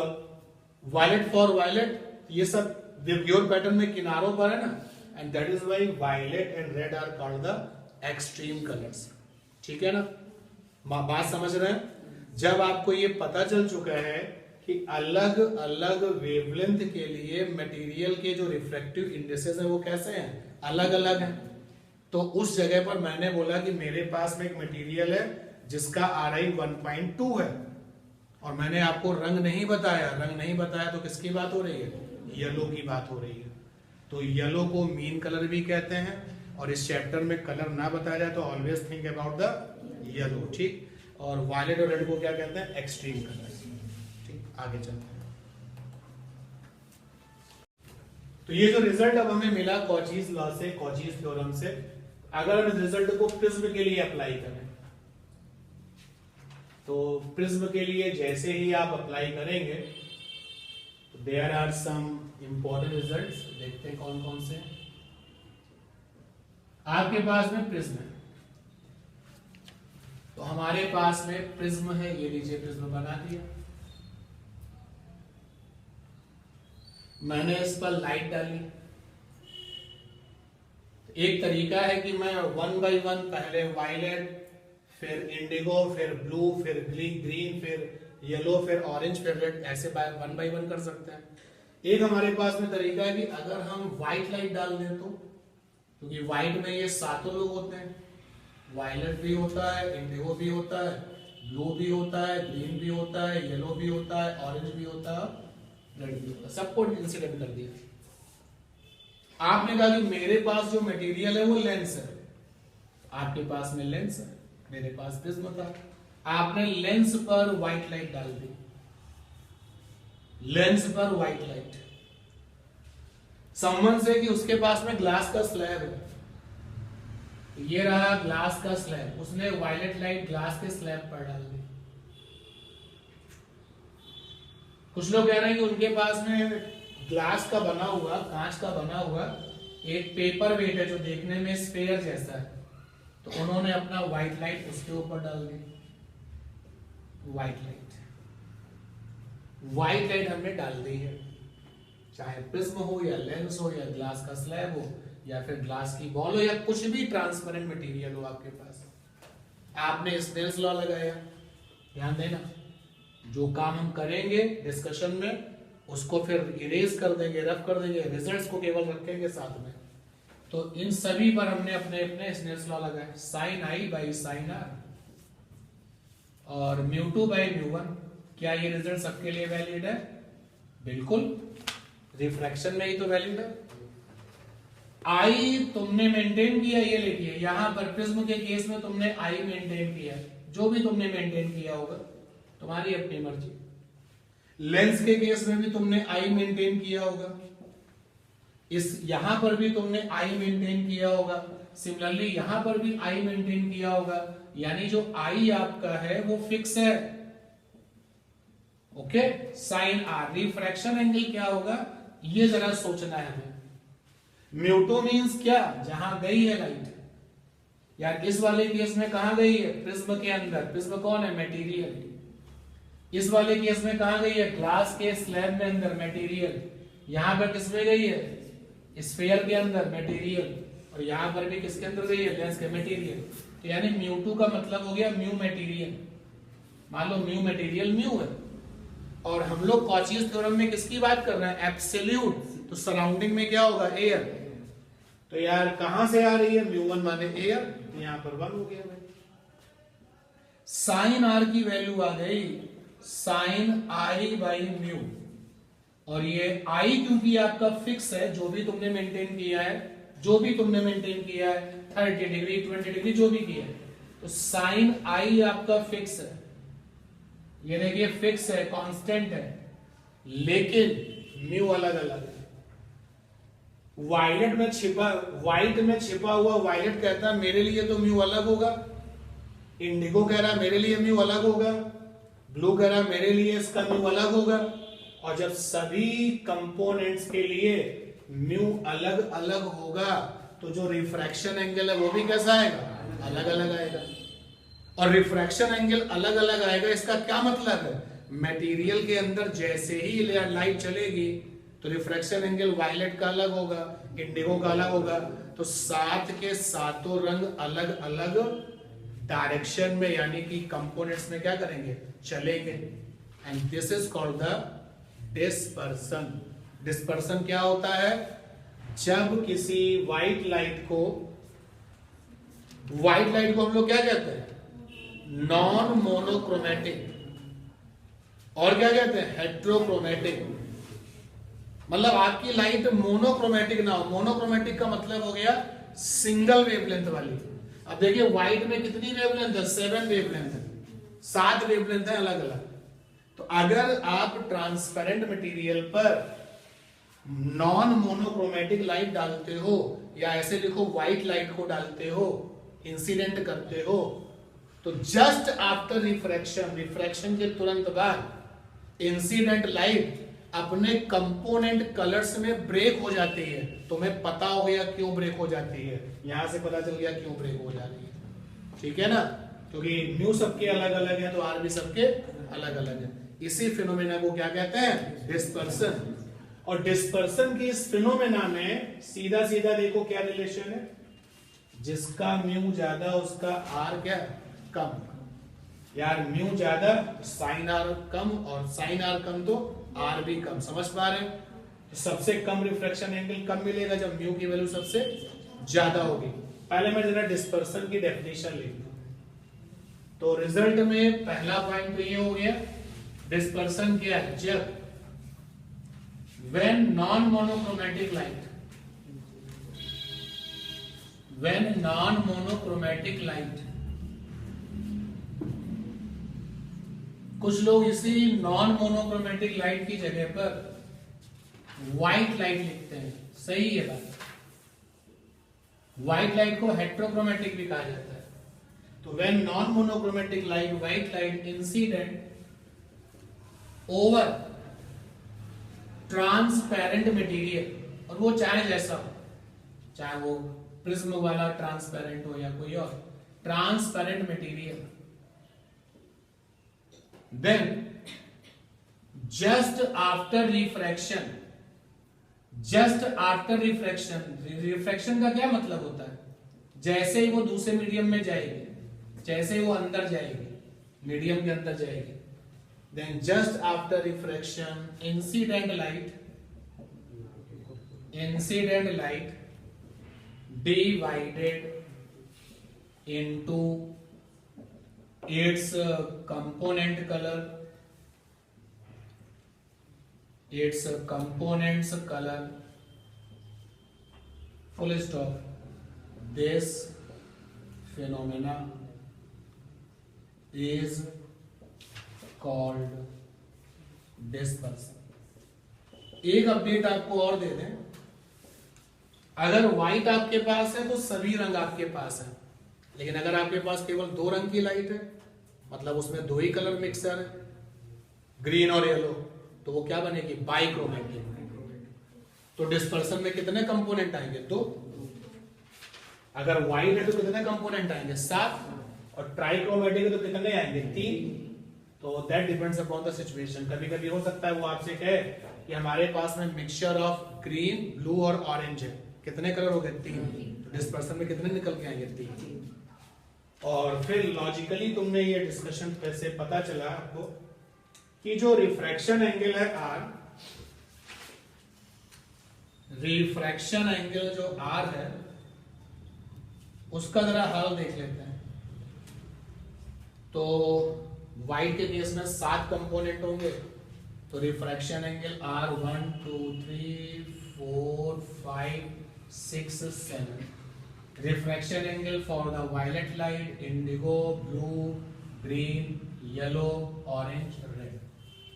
वायलेट फॉर वायलेट। ये सब विबग्योर पैटर्न में किनारों पर है ना, and that is why violet and red are called the extreme colours. ठीक है ना, बात समझ रहे हैं। जब आपको ये पता चल चुका है कि अलग अलग वेवलेंथ के लिए मटेरियल के जो रिफ्रैक्टिव इंडेक्सेस है वो कैसे हैं, अलग अलग हैं, तो उस जगह पर मैंने बोला कि मेरे पास में एक मटेरियल है जिसका आरआई 1.2 है, और मैंने आपको रंग नहीं बताया तो किसकी बात हो रही है, येलो की बात हो रही है। तो येलो को मीन कलर भी कहते हैं, और इस चैप्टर में कलर ना बताया जाए तो always think about the yellow. ठीक, और वायलेट और रेड को क्या कहते हैं, एक्सट्रीम कलर। ठीक, आगे चलते हैं। तो ये जो रिजल्ट अब हमें मिला कॉचीज लॉ से, कॉचीज थ्योरम से, अगर हम इस रिजल्ट को प्रिज्म के लिए अप्लाई करें तो प्रिज्म के लिए जैसे ही आप अप्लाई करेंगे तो there are some important results. देखते हैं कौन कौन से। आपके पास में प्रिज्म है, तो हमारे पास में प्रिज्म है, ये लीजिए प्रिज्म बना दिया। मैंने इस पर लाइट डाली, एक तरीका है कि मैं 1 by 1 पहले वायलेट, फिर इंडिगो, फिर ब्लू, फिर ग्रीन, फिर येलो, फिर ऑरेंज, फिर रेड, ऐसे 1 by 1 कर सकते हैं। एक हमारे पास में तरीका है कि अगर हम व्हाइट लाइट डाल दें तो, क्योंकि व्हाइट में ये सातों लोग होते हैं, वायलेट भी होता है, इंडिगो भी होता है, ब्लू भी होता है, ग्रीन भी होता है, येलो भी होता है, ऑरेंज भी होता है, रेड भी होता है, सबको इंसिडेंट कर दिया। आपने कहा कि मेरे पास जो मटेरियल है वो लेंस है, आपके पास में लेंस है, मेरे पास प्रिज्म था, आपने लेंस पर व्हाइट लाइट डाल दी, लेंस पर व्हाइट लाइट। समवन से कि उसके पास में ग्लास का स्लैब है, ये रहा ग्लास का स्लैब, उसने वायलेट लाइट ग्लास के स्लैब पर डाल दी। कुछ लोग कह रहे हैं कि उनके पास में ग्लास का बना हुआ, कांच का बना हुआ एक पेपर वेट है जो देखने में स्फेयर जैसा है, तो उन्होंने अपना व्हाइट लाइट उसके ऊपर डाल दी। व्हाइट लाइट हमने डाल दी है, चाहे प्रिज्म हो या लेंस हो या ग्लास का स्लैब हो या फिर ग्लास की बॉल हो या कुछ भी ट्रांसपेरेंट मटेरियल हो आपके पास, आपने स्नेल्स लॉ लगाया। ध्यान देना, जो काम हम करेंगे डिस्कशन में उसको फिर इरेज कर देंगे, रफ कर देंगे, रिजल्ट्स को केवल रखेंगे साथ में। तो इन सभी पर हमने अपने अपने स्नेल्स लॉ लगाए, sine I by sine R और म्यू2 बाई म्यू1। क्या ये रिजल्ट सबके लिए वैलिड है? बिल्कुल, रिफ्रैक्शन में ही तो वैलिड है। आई तुमने मेंटेन किया, ये लिखिए यहां पर प्रिज्म के केस में तुमने आई मेंटेन किया, जो भी तुमने मेंटेन किया होगा तुम्हारी अपनी मर्जी। लेंस के केस में भी तुमने आई मेंटेन किया होगा, इस यहां पर भी तुमने आई मेंटेन किया होगा, सिमिलरली यहां पर भी आई मेंटेन किया होगा, यानी जो आई आपका है वो फिक्स है। Okay, sine R, refraction angle क्या होगा ये जरा सोचना है हमें। म्यू2 मींस क्या? जहां गई है लाइट, यार इस वाले केस में कहां गई है? प्रिज्म के अंदर। प्रिज्म कौन है? मटेरियल। इस वाले केस में कहां गई है? ग्लास के स्लैब में अंदर, मटेरियल। यहां पर किसमें गई है? स्फीयर के अंदर, मटेरियल। और यहां पर भी किसके अंदर गई है? लेंस के, मटेरियल। तो यानी म्यू2 का मतलब हो गया म्यू मटेरियल। मान लो म्यू मटेरियल म्यू है, और हम लोग कॉचीज थ्योरम में किसकी बात कर रहे हैं? एब्सोल्यूट। तो सराउंडिंग में क्या होगा? एयर। तो यार कहां से आ रही है? म्यू1 माने एयर, तो यहां पर 1 हो गया भाई। साइन आर की वैल्यू आ गई साइन आई बाई म्यू, और ये आई क्योंकि आपका फिक्स है, जो भी तुमने मेंटेन किया है, जो भी तुमने मेंटेन किया है 30 डिग्री 20 डिग्री जो भी किया है, तो साइन आई आपका फिक्स है। ये देखिए फिक्स है, कांस्टेंट है, लेकिन म्यू अलग अलग है। वायलेट में छिपा, व्हाइट में छिपा हुआ वायलेट कहता है मेरे लिए तो म्यू अलग होगा, इंडिगो कह रहा है मेरे लिए म्यू अलग होगा, ब्लू कह रहा है मेरे लिए इसका म्यू अलग होगा। और जब सभी कंपोनेंट्स के लिए म्यू अलग अलग होगा तो जो रिफ्रैक्शन एंगल है वो भी कैसा आएगा? अलग अलग आएगा। और रिफ्रैक्शन एंगल अलग अलग आएगा, इसका क्या मतलब है? मटेरियल के अंदर जैसे ही लाइट चलेगी तो रिफ्रैक्शन एंगल वायलेट का अलग होगा, इंडिगो का अलग होगा, तो सात के सातों रंग अलग अलग डायरेक्शन में यानी कि कंपोनेंट्स में क्या करेंगे? चलेंगे। And this is called the dispersion. Dispersion क्या होता है? जब किसी व्हाइट लाइट को हम लोग क्या कहते हैं? नॉन मोनोक्रोमेटिक, और क्या कहते हैं? हेट्रोक्रोमेटिक। मतलब आपकी लाइट मोनोक्रोमेटिक ना हो। मोनोक्रोमेटिक का मतलब हो गया सिंगल वेवलेंथ वाली। अब देखिए व्हाइट में कितनी वेवलेंथ है? 7 वेवलेंथ है, 7 वेवलेंथ है अलग अलग। तो अगर आप ट्रांसपेरेंट मटेरियल पर नॉन मोनोक्रोमेटिक लाइट डालते हो, या ऐसे लिखो व्हाइट लाइट को डालते हो, इंसिडेंट करते हो, तो जस्ट आफ्टर रिफ्रैक्शन, रिफ्रैक्शन के तुरंत बाद इंसिडेंट लाइट अपने कंपोनेंट कलर्स में ब्रेक हो जाती है। तुम्हें पता हो गया क्यों ब्रेक हो जाती है, यहां से पता चल गया क्यों ब्रेक हो जाती है। ठीक है ना? क्योंकि म्यू सबके अलग अलग है तो आर भी सबके अलग अलग है। इसी फिनोमेना को क्या कहते हैं? डिस्पर्सन। और डिस्पर्सन की इस फिनोमेना में सीधा सीधा देखो क्या रिलेशन है? जिसका म्यू ज्यादा उसका आर क्या कम। यार म्यू ज्यादा साइन आर कम, और साइन आर कम तो आर भी कम। समझ पा रहे हैं? तो सबसे कम रिफ्रैक्शन एंगल कब मिलेगा? जब म्यू की वैल्यू सबसे ज्यादा होगी। पहले मैं जरा डिस्पर्सन की डेफिनेशन लिख दूं। तो रिजल्ट में पहला पॉइंट तो ये हो गया, डिस्पर्सन क्या है? जब when non monochromatic light, when non monochromatic light, कुछ लोग इसी नॉन मोनोक्रोमेटिक लाइट की जगह पर व्हाइट लाइट लिखते हैं। सही है बात। व्हाइट लाइट को हेट्रोक्रोमेटिक भी कहा जाता है। तो when non monochromatic light, white light incident over transparent material, और वो चाहे जैसा हो, चाहे वो प्रिज्म वाला ट्रांसपेरेंट हो या कोई और transparent material, then just after refraction, just after refraction, refraction का क्या मतलब होता है? जैसे ही वो दूसरे मीडियम में जाएगी, जैसे ही वो अंदर जाएगी, मीडियम के अंदर जाएगी, then just after refraction incident light divided into its component colour, its components color, full stop. This phenomena is called dispersion. एक अपडेट आपको और दे दें, अगर व्हाइट आपके पास है तो सभी रंग आपके पास है, लेकिन अगर आपके पास केवल दो रंग की लाइट है, मतलब उसमें दो ही कलर मिक्सर है, ग्रीन और येलो, तो वो क्या बनेगी? बाइक्रोमेटिक। तो डिस्पर्सन में कितने कंपोनेंट आएंगे? दो। अगर व्हाइट है तो कितने कंपोनेंट आएंगे? 7। और ट्राइक्रोमेटिक है तो कितने आएंगे? 3। तो that depends upon the situation. कभी कभी हो सकता है वो आपसे कहे कि हमारे पास में मिक्सचर ऑफ ग्रीन, ब्लू और ऑरेंज है, कितने कलर हो गए? 3। तो डिस्पर्सन में कितने निकल के आएंगे? 3। और फिर लॉजिकली तुमने ये डिस्कशन से पता चला आपको कि जो रिफ्रैक्शन एंगल है आर, रिफ्रैक्शन एंगल जो आर है उसका जरा हाल देख लेते हैं। तो व्हाइट के केस में 7 कंपोनेंट होंगे, तो refraction angle R 1 2 3 4 5 6 7। Refraction angle for the violet light indigo, blue, green, yellow, orange, red.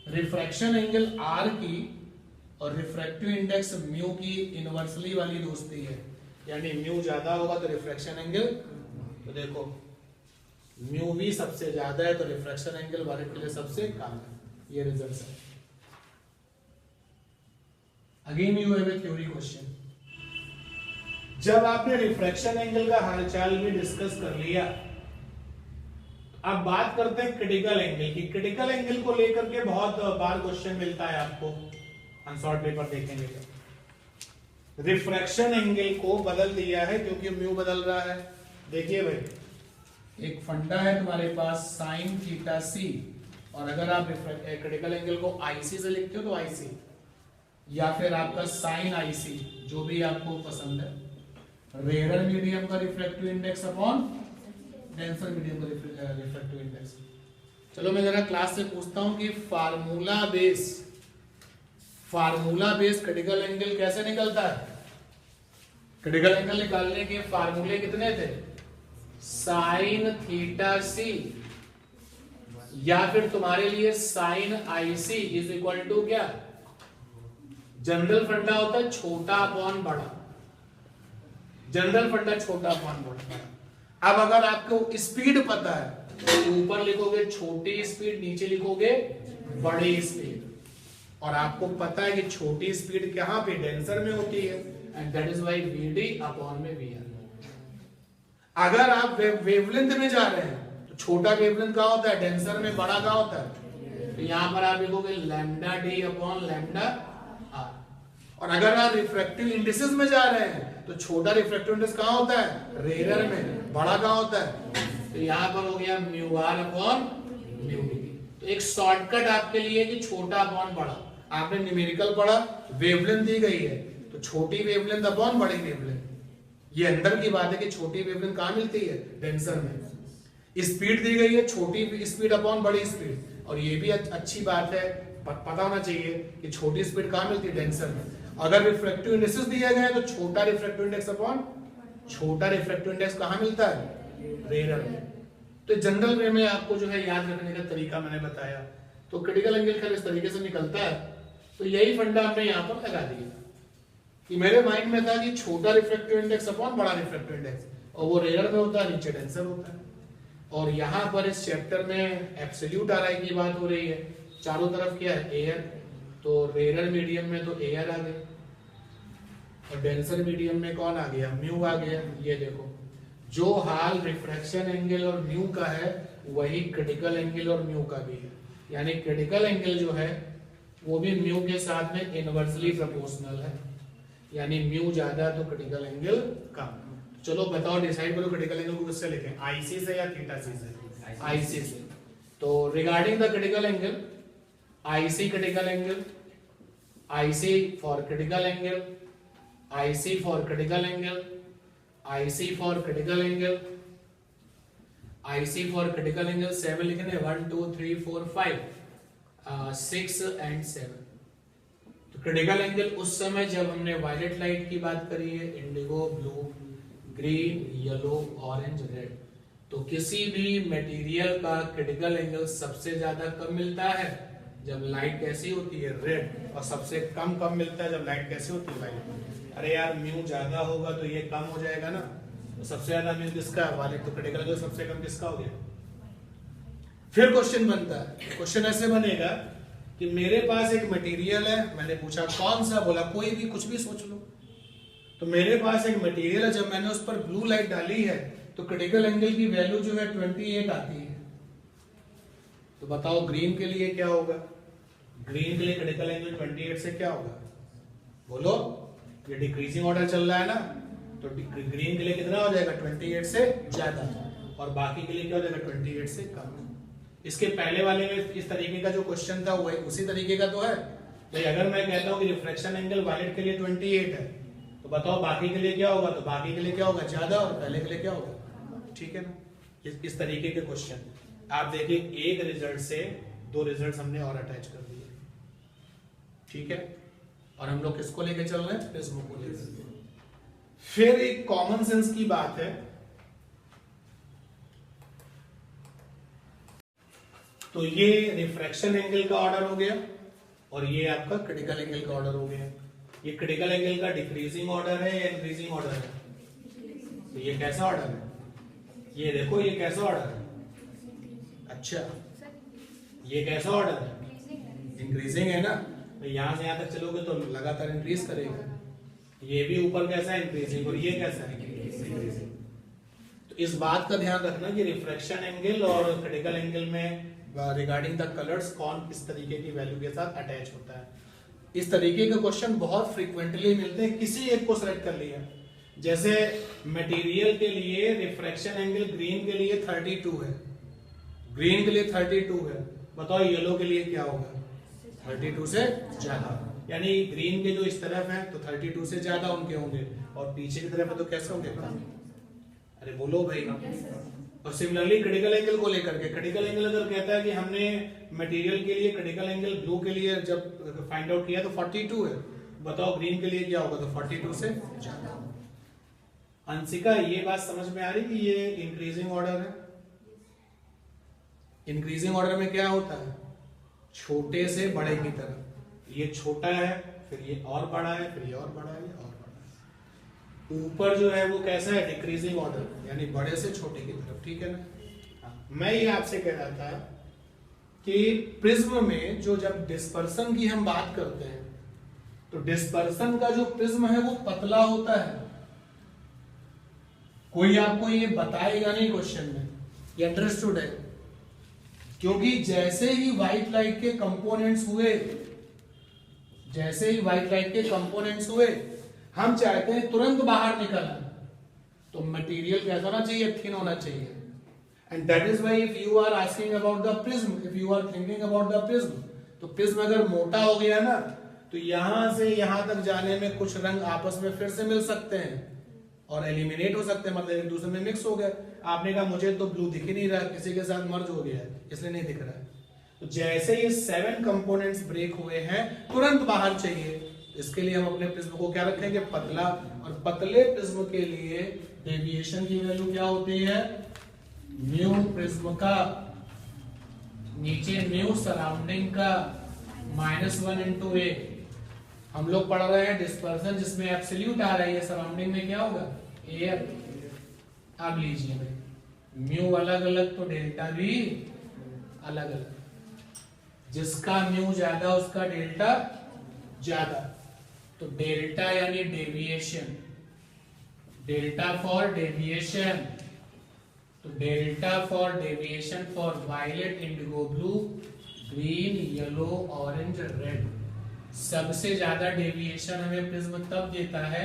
Refraction angle R की और रिफ्रैक्टिव इंडेक्स म्यू की इनवर्सली वाली दोस्ती है, यानी म्यू ज्यादा होगा तो रिफ्रैक्शन एंगल, तो देखो म्यू भी सबसे ज्यादा है तो रिफ्रैक्शन एंगल वायलेट के लिए सबसे कम है। ये रिजल्ट है। Again you have a theory question. जब आपने रिफ्रैक्शन एंगल का हालचाल भी डिस्कस कर लिया, अब बात करते हैं क्रिटिकल एंगल की। क्रिटिकल एंगल को लेकर के बहुत बार क्वेश्चन मिलता है आपको, अनसॉर्ट पेपर देखेंगे तो। रिफ्रैक्शन एंगल को बदल दिया है क्योंकि म्यू बदल रहा है। देखिए भाई, एक फंडा है तुम्हारे पास साइन थीटा सी, और अगर आप क्रिटिकल एंगल को आईसी से लिखते हो तो आईसी, या फिर आपका साइन आईसी, जो भी आपको पसंद है। रेयर मीडियम का refractive index upon denser medium का रिफ्रैक्टिव इंडेक्स। चलो मैं जरा क्लास से पूछता हूं कि फार्मूला बेस क्रिटिकल एंगल कैसे निकलता है? क्रिटिकल एंगल निकालने के फार्मूले कितने थे? साइन थीटा सी, या फिर तुम्हारे लिए sine I C is equal to क्या? जनरल फंडा होता है छोटा अपॉन बड़ा, जनरल फंडा छोटा अपॉन बड़ा। अब अगर आपको स्पीड पता है तो ऊपर लिखोगे छोटी स्पीड, नीचे लिखोगे बड़ी स्पीड, और आपको पता है कि छोटी स्पीड कहां पे? डेंसर में होती है, and that is why V D upon में वीआर। अगर आप वेवलेंथ में जा रहे हैं तो छोटा वेवलेंथ का होता है, डेंसर में बड़ा का होता है, तो यहां पर आप लिखोगे lambda D upon lambda R. और अगर आप रिफ्रैक्टिव इंडिसेस में जा रहे हैं तो छोटा रिफ्रैक्टिव इंडेक्स कहाँ होता है? रेयर में। बड़ा कहाँ होता है? तो यहाँ पर हो गया mu R upon mu D. तो एक शॉर्टकट आपके लिए कि छोटा अपॉन बड़ा। आपने न्यूमेरिकल पढ़ा, वेवलेंथ दी गई है तो छोटी वेवलेंथ अपॉन बड़ी वेवलेंथ। ये अंदर की बात है कि छोटी वेवलेंथ कहाँ मिलती है? डेंसर में। स्पीड दी गई है, छोटी स्पीड अपॉन बड़ी स्पीड। और ये भी अच्छी बात है, पता होना चाहिए कि छोटी स्पीड कहाँ मिलती है? डेंसर में। अगर रिफ्रैक्टिव इंडेक्सेस दिया गया है तो छोटा रिफ्रैक्टिव इंडेक्स अपॉन छोटा रिफ्रैक्टिव इंडेक्स कहाँ मिलता है? रेयर में। तो जनरल वे में आपको जो है याद रखने का तरीका मैंने बताया। तो क्रिटिकल एंगल खैर इस तरीके से निकलता है। तो यही फंडा हमने यहाँ पर लगा दिया कि मेरे माइंड में था कि छोटा रिफ्रैक्टिव इंडेक्स अपॉन बड़ा रिफ्रैक्टिव इंडेक्स, और वो रेयर में होता है, नीचे डेंसर होता है। और यहाँ पर इस चैप्टर में एब्सोल्यूट आरआई की बात हो रही है। चारों तरफ क्या है? एयर। तो रेयर मीडियम में तो एयर आ गया, और डेंसर मीडियम में कौन आ गया? म्यू आ गया। ये देखो, जो हाल रिफ्रैक्शन एंगल और म्यू का है वही क्रिटिकल एंगल और म्यू का भी है। यानी क्रिटिकल एंगल जो है वो भी म्यू के साथ में इनवर्सली प्रोपोर्शनल है। यानी म्यू ज्यादा तो क्रिटिकल एंगल कम। चलो बताओ, डिसाइड करो क्रिटिकल एंगल को किससे लिखें? आईसी से या थीटा सी से? आईसी से। तो regarding the critical angle, IC critical angle, IC for critical angle, IC for critical angle, IC for critical angle, IC for critical angle 7 लिखने, 1 2 3 4 5 6 एंड 7। तो क्रिटिकल एंगल उस समय जब हमने वायलेट लाइट की बात करी है, Indigo, blue, green, yellow, orange, red. तो किसी भी मटेरियल का क्रिटिकल एंगल सबसे ज्यादा कब मिलता है? जब लाइट कैसी होती है? रेड। और सबसे कम कब मिलता है? जब लाइट कैसी होती है? वायलेट। अरे यार, म्यू ज्यादा होगा तो ये कम हो जाएगा ना। तो सबसे ज्यादा म्यू किसका है? वायलेट। तो क्रिटिकल एंगल सबसे कम किसका हो गया? फिर क्वेश्चन बनता है, क्वेश्चन ऐसे बनेगा कि मेरे पास एक मटेरियल है, मैंने पूछा कौन सा? बोला कोई भी, कुछ भी सोच लो। तो मेरे पास एक मटेरियल है, जब मैंने उस पर ब्लू लाइट डाली है तो क्रिटिकल एंगल की वैल्यू जो है 28 आती है। तो बताओ ग्रीन के लिए क्या होगा? ग्रीन के लिए क्रिटिकल एंगल 28 से क्या होगा? बोलो। ये डिक्रीजिंग ऑर्डर चल रहा है ना, तो ग्रीन के लिए कितना हो जाएगा? 28 से ज्यादा। और बाकी के लिए क्या हो जाएगा? 28 से कम। इसके पहले वाले में इस तरीके का जो क्वेश्चन था वही उसी तरीके का तो है। तो अगर मैं कहता हूं कि रिफ्रैक्शन एंगल वायलेट के लिए 28 है, तो बताओ बाकी के लिए क्या होगा? तो बाकी के लिए क्या होगा? ज्यादा। और पहले के लिए क्या होगा? ठीक है ना। इस तरीके के क्वेश्चन आप देखिए, एक रिजल्ट से 2 रिजल्ट हमने और अटैच कर दिए। ठीक है। और हम लोग किसको लेके चल रहे हैं? प्रिज्म को लेकर। फिर एक कॉमन सेंस की बात है, तो ये रिफ्रैक्शन एंगल का ऑर्डर हो गया और ये आपका क्रिटिकल एंगल का ऑर्डर हो गया। ये क्रिटिकल एंगल का डिक्रीजिंग ऑर्डर है या इंक्रीजिंग ऑर्डर है? तो ये कैसा ऑर्डर है? ये देखो, ये कैसा ऑर्डर है? अच्छा, ये कैसा ऑर्डर है? इंक्रीजिंग है ना। तो यहां से यहां तक चलोगे तो लगातार इंक्रीज करेगा। ये भी ऊपर कैसा है? इंक्रीजिंग। और ये कैसा है? इंक्रीजिंग। तो इस बात का ध्यान रखना कि रिफ्रैक्शन एंगल और क्रिटिकल एंगल में रिगार्डिंग द कलर्स कौन किस तरीके की वैल्यू के साथ अटैच होता है। इस तरीके के क्वेश्चन बहुत फ्रीक्वेंटली मिलते हैं। किसी एक को सिलेक्ट कर लिया, जैसे मटेरियल के लिए रिफ्रैक्शन एंगल ग्रीन के लिए 32 है, ग्रीन के लिए 32 है। बताओ येलो के लिए क्या होगा? 32 से ज्यादा। यानी ग्रीन के जो इस तरफ है तो 32 से ज्यादा उनके होंगे, और पीछे की तरफ है तो कैसे होंगे? अरे बोलो भाई। और सिमिलरली क्रिटिकल एंगल को लेकर के, क्रिटिकल एंगल अगर कहता है कि हमने मटेरियल के लिए क्रिटिकल एंगल ब्लू के लिए जब फाइंड आउट किया तो 42 है, बताओ ग्रीन के लिए क्या होगा? तो 42 से ज्यादा। अंशिका, ये बात समझ में आ रही कि ये इंक्रीजिंग ऑर्डर है? इंक्रीजिंग ऑर्डर में क्या होता है? छोटे से बड़े की तरफ। ये छोटा है, फिर ये और बड़ा है, फिर ये और बड़ा है, ये और बड़ा है। ऊपर जो है वो कैसा है? डिक्रीजिंग ऑर्डर, यानी बड़े से छोटे की तरफ। ठीक है ना। मैं ये आपसे कह रहा था कि प्रिज्म में जो जब डिस्पर्सन की हम बात करते हैं तो डिस्पर्सन का जो प्रिज्म है वो पतला होता है। कोई आपको ये बताएगा नहीं क्वेश्चन में, ये अंडरस्टूड है। क्योंकि जैसे ही व्हाइट लाइट के कंपोनेंट्स हुए, जैसे ही व्हाइट लाइट के कंपोनेंट्स हुए हम चाहते हैं तुरंत बाहर निकलना, तो मटेरियल कैसा होना चाहिए, थिन होना चाहिए। And that is why if you are asking about the prism, if you are thinking about the prism, तो प्रिज्म अगर मोटा हो गया ना, तो यहां से यहां तक जाने में कुछ रंग आपस में फिर से मिल सकते हैं और एलिमिनेट हो सकते हैं, मतलब एक दूसरे में मिक्स हो गए। आपने कहा मुझे तो ब्लू दिख ही नहीं रहा, किसी के साथ मर्ज हो गया है इसलिए नहीं दिख रहा है। तो जैसे ये 7 कंपोनेंट्स ब्रेक हुए हैं, तुरंत बाहर चाहिए, इसके लिए हम अपने प्रिज्म को क्या रखेंगे, पतला। और पतले प्रिज्म के लिए डेविएशन की वैल्यू क्या होती है, म्यू प्रिज्म का, नीचे म्यू सराउंडिंग का -1 इंटू ए। हम लोग पढ़ रहे हैं डिस्पर्सन जिसमें एब्सोल्यूट आ रही है, सराउंडिंग में क्या होगा, एयर। अब लीजिए भाई, म्यू अलग अलग तो डेल्टा भी अलग अलग, जिसका म्यू ज्यादा उसका डेल्टा ज्यादा, तो डेल्टा यानी डेविएशन, डेल्टा फॉर डेविएशन, तो delta for deviation for violet, indigo blue, green, yellow, orange, red. सबसे ज्यादा डेविएशन हमें प्रिज्म तब देता है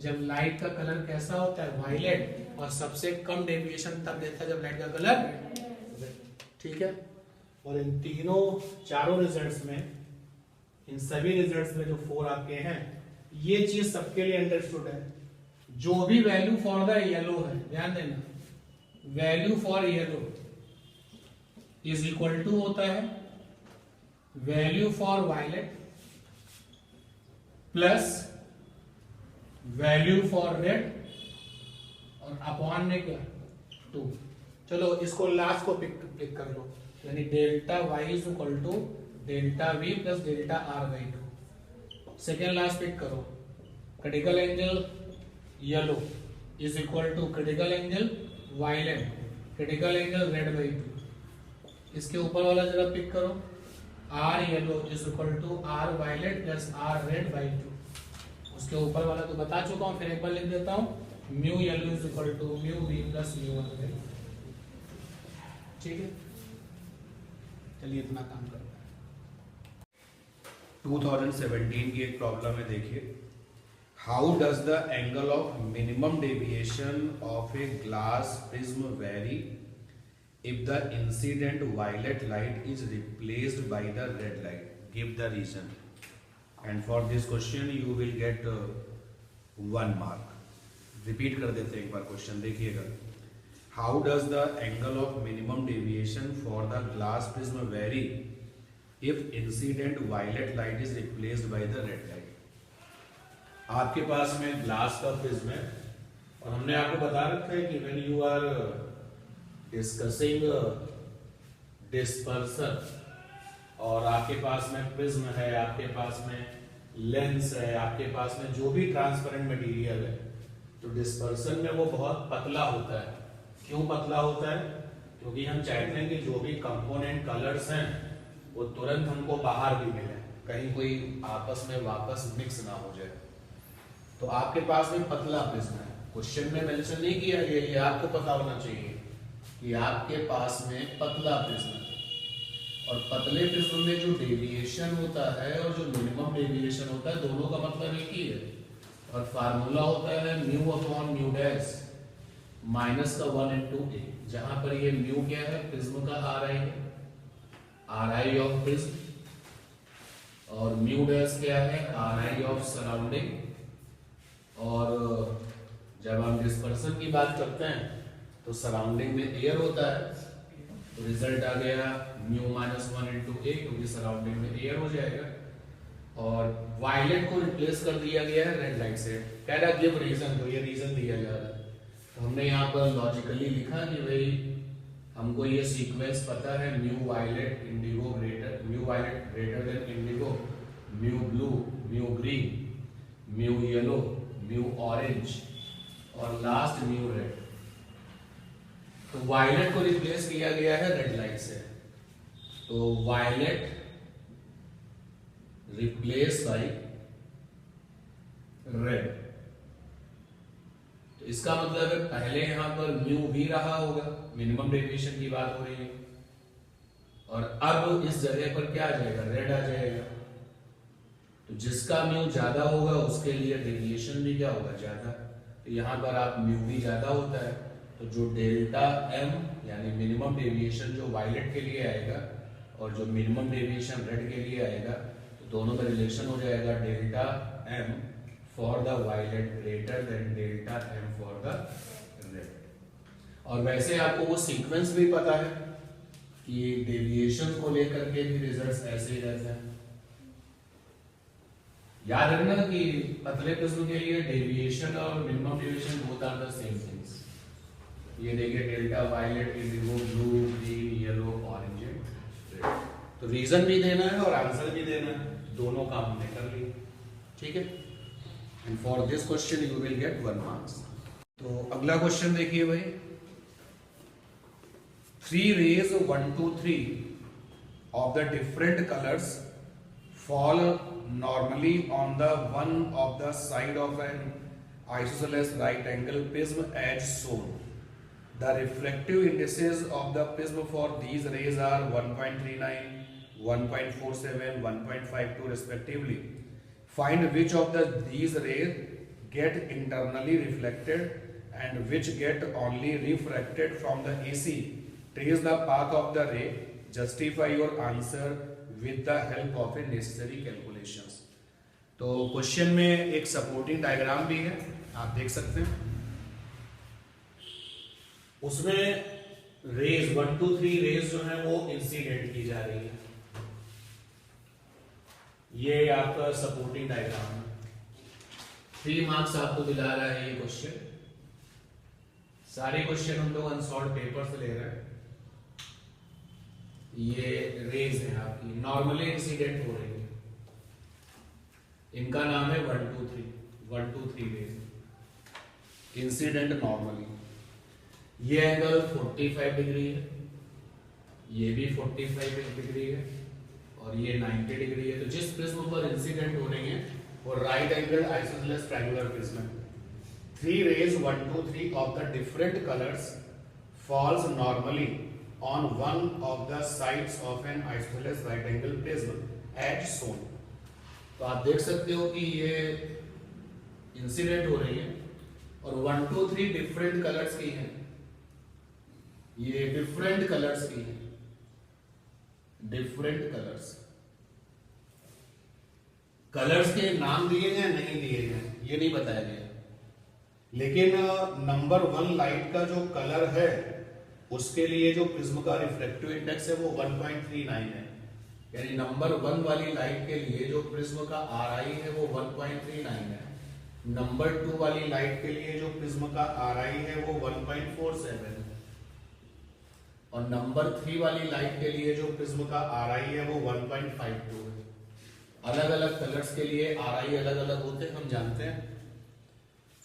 जब लाइट का कलर कैसा होता है, वायलेट, और सबसे कम डेविएशन तब देता है जब लाइट का कलर रेड। ठीक है। और इन चारों रिजल्ट्स में, इन सभी रिजल्ट्स में जो 4 आपके हैं, ये चीज सबके लिए अंडरस्टूड है। जो भी वैल्यू फॉर द येलो है, ध्यान देना, value for yellow is equal to होता है value for violet plus value for red और अपॉन में क्या 2। चलो इसको लास्ट को पिक कर लो, यानी delta Y is equal to delta V plus delta R by 2। Second last pick करो, critical angle yellow is equal to critical angle violet, critical angle red by 2। इसके ऊपर वाला जरा पिक करो, R yellow is equal to R violet plus R red by 2। उसके ऊपर वाला तो बता चुका हूं, फिर एक बार लिख देता हूं, mu yellow is equal to mu V plus mu red. ठीक है, चलिए इतना काम करते हैं। 2017 की एक प्रॉब्लम है, देखिए, how does the angle of minimum deviation of a glass prism very if the incident violet light is replaced by the red light? Give the reason. And for this question you will get 1 mark. Repeat कर देते हैं एक बार question, देखिएगा। How does the angle of minimum deviation for the glass prism vary if incident violet light is replaced by the red light? आपके पास में glass का prism है और हमने आपको बता रखा है कि when you are discussing dispersion, और आपके पास में प्रिज्म है, आपके पास में लेंस है, आपके पास में जो भी ट्रांसपेरेंट मटेरियल है, तो डिस्पर्सन में वो बहुत पतला होता है। क्यों पतला होता है? क्योंकि हम चाहते हैं कि जो भी कंपोनेंट कलर्स हैं वो तुरंत हमको बाहर भी मिले, कहीं कोई आपस में वापस मिक्स ना हो जाए। तो आपके पास में पतला प्रिज्म है, क्वेश्चन में मेंशन नहीं किया गया, ये आपको पता होना चाहिए कि आपके पास में पतला प्रिज्म है। और पतले प्रिज्म में जो डेविएशन होता है और जो मिनिमम डेविएशन होता है, दोनों का मतलब एक ही है, और फार्मूला होता है mu upon mu dash minus का 1 इंटू ए, जहां पर ये म्यू क्या है, प्रिज्म का आर आई है, आर आई ऑफ प्रिज्म, और म्यू डैश क्या है, आर आई ऑफ सराउंडिंग। और जब हम डिस्पर्सन की बात करते हैं तो सराउंडिंग में एयर होता है, तो रिजल्ट आ गया म्यू माइनस 1 इंटू ए, क्योंकि सराउंडिंग में एयर हो जाएगा। और वायलेट को रिप्लेस कर दिया गया है रेड लाइट से। कह रहा गिव रीजन, तो ये रीजन दिया जा रहा है, तो हमने यहाँ पर लॉजिकली लिखा कि भाई हमको ये सीक्वेंस पता है, mu violet indigo greater, mu violet greater than indigo, mu blue, mu green, mu yellow, mu orange और लास्ट म्यू रेड। तो वायलेट को रिप्लेस किया गया है रेड लाइट से, तो वायलेट रिप्लेस बाय रेड। तो इसका मतलब है पहले यहां पर म्यू भी रहा होगा, मिनिमम डेविएशन की बात हो रही है, और अब इस जगह पर क्या आ जाएगा, रेड आ जाएगा। तो जिसका म्यू ज्यादा होगा उसके लिए डेविएशन भी क्या होगा, ज्यादा। तो यहाँ पर आप म्यू भी ज्यादा होता है, तो जो डेल्टा एम यानी मिनिमम डेविएशन जो वायलेट के लिए आएगा और जो मिनिमम डेविएशन रेड के लिए आएगा, तो दोनों में रिलेशन हो जाएगा delta M for the violet greater than delta M for the red. और वैसे आपको वो सीक्वेंस भी पता है कि डेविएशन को लेकर के भी रिजल्ट्स ऐसे ही रहते हैं। याद रखना कि पतले प्रिज्म के लिए डेविएशन और minimum deviation both are the same things. ये देखिए delta violet, indigo, blue, green, yellow, orange, red. तो रीजन भी देना है और आंसर भी देना है, दोनों काम हमने कर लिए। ठीक है, and for this question you will get 1 marks. तो अगला क्वेश्चन देखिए भाई, 3 rays 1, 2, 3 of the different colors fall normally on the one of the side of an isosceles right angle prism as shown. The refractive indices of the prism for these rays are 1.39, 1.47, 1.52 respectively. Find which of these rays get internally reflected and which get only refracted from the AC. Trace the path of the ray. Justify your answer with the help of a necessary calculations. तो question में एक supporting diagram भी है, आप देख सकते हैं। उसमें रेज 1, 2, 3 रेज जो है वो इंसिडेंट की जा रही है। ये आपका सपोर्टिंग डायग्राम है। 3 मार्क्स आपको दिला रहा है ये क्वेश्चन। सारे क्वेश्चन हम लोग अनसॉल्व पेपर से ले रहे हैं। ये रेज है आपकी, नॉर्मली इंसिडेंट हो रही है। इनका नाम है 1, 2, 3, 1, 2, 3 रेज इंसिडेंट नॉर्मली। ये एंगल 45 डिग्री है, ये भी 45 डिग्री है और ये 90 डिग्री है। तो जिस प्रिज्म पर इंसिडेंट हो रही है वो right angle isosceles triangular prism है। 3 rays 1, 2, 3 of the different colors falls normally on one of the sides of an isosceles right angle prism as shown. तो आप देख सकते हो कि ये इंसिडेंट हो रही है और 1, 2, 3 डिफरेंट कलर्स की हैं। ये डिफरेंट कलर्स की हैं, डिफरेंट कलर्स। कलर्स के नाम दिए गए नहीं दिए गए ये नहीं बताया गया, लेकिन नंबर 1 लाइट का जो कलर है उसके लिए जो प्रिज्म का रिफ्रैक्टिव इंडेक्स है वो 1.39 है। यानी नंबर 1 वाली लाइट के लिए जो प्रिज्म का RI है वो 1.39 है। नंबर 2 वाली लाइट के लिए जो प्रिज्म का RI है वो 1.47 है और नंबर 3 वाली लाइट के लिए जो प्रिज्म का RI है वो 1.52 है। अलग अलग कलर्स के लिए RI अलग अलग होते हैं, हम जानते हैं।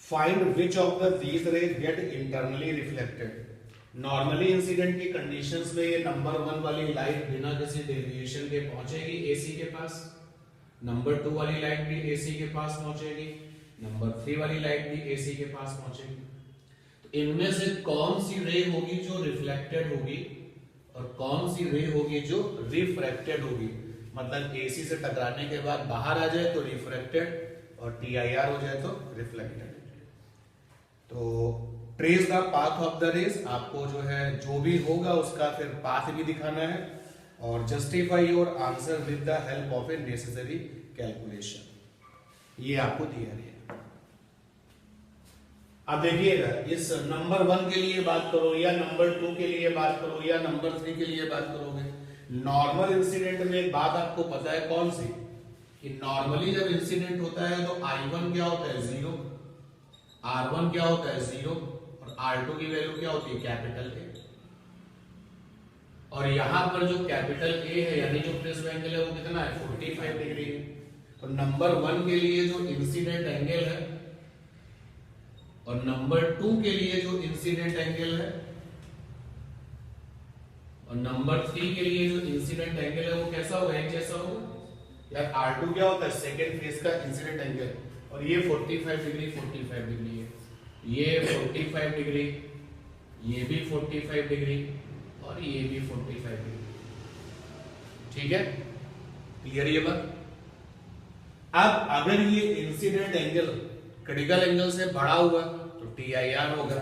Find which of these rays get internally reflected. Normally incident की कंडीशंस में ये नंबर 1 वाली लाइट बिना किसी डेविएशन के पहुंचेगी AC के पास, नंबर 2 वाली लाइट भी AC के पास पहुंचेगी, नंबर 3 वाली लाइट भी AC के पास पहुंचेगी। तो इनमें से कौन सी रे होगी जो रिफ्लेक्टेड होगी और कौन सी रे होगी जो रिफ्रैक्टेड होगी? मतलब AC से टकराने के बाद बाहर आ जाए तो रिफ्रैक्टेड और TIR हो जाए तो रिफ्लेक्टेड। तो trace the path of the rays, आपको जो है जो भी होगा उसका फिर पाथ भी दिखाना है और justify your answer with the help of a necessary calculation. ये आपको दिया है। अब देखिएगा, इस नंबर 1 के लिए बात करो या नंबर 2 के लिए बात करो या नंबर 3 के लिए बात करोगे, नॉर्मल इंसिडेंट में एक बात आपको पता है कौन सी, कि नॉर्मली जब इंसिडेंट होता है तो I1 क्या होता है 0, R1 क्या होता है 0 और R2 की वैल्यू क्या होती है कैपिटल A। और यहां पर जो कैपिटल A है यानी जो प्रिज्म एंगल है वो कितना है 45 डिग्री है। और नंबर 1 के लिए जो इंसिडेंट एंगल है और नंबर 2 के लिए जो इंसिडेंट एंगल है और नंबर 3 के लिए जो इंसिडेंट एंगल है वो कैसा होगा, एक जैसा होगा। यार R2 क्या होता है सेकेंड फेज का इंसिडेंट एंगल और ये 45 डिग्री 45 डिग्री है, ये 45 डिग्री, ये भी 45 डिग्री और ये भी 45 डिग्री। ठीक है, क्लियर ये बात? अब अगर ये इंसिडेंट एंगल क्रिटिकल एंगल से बड़ा हुआ तो TIR होगा।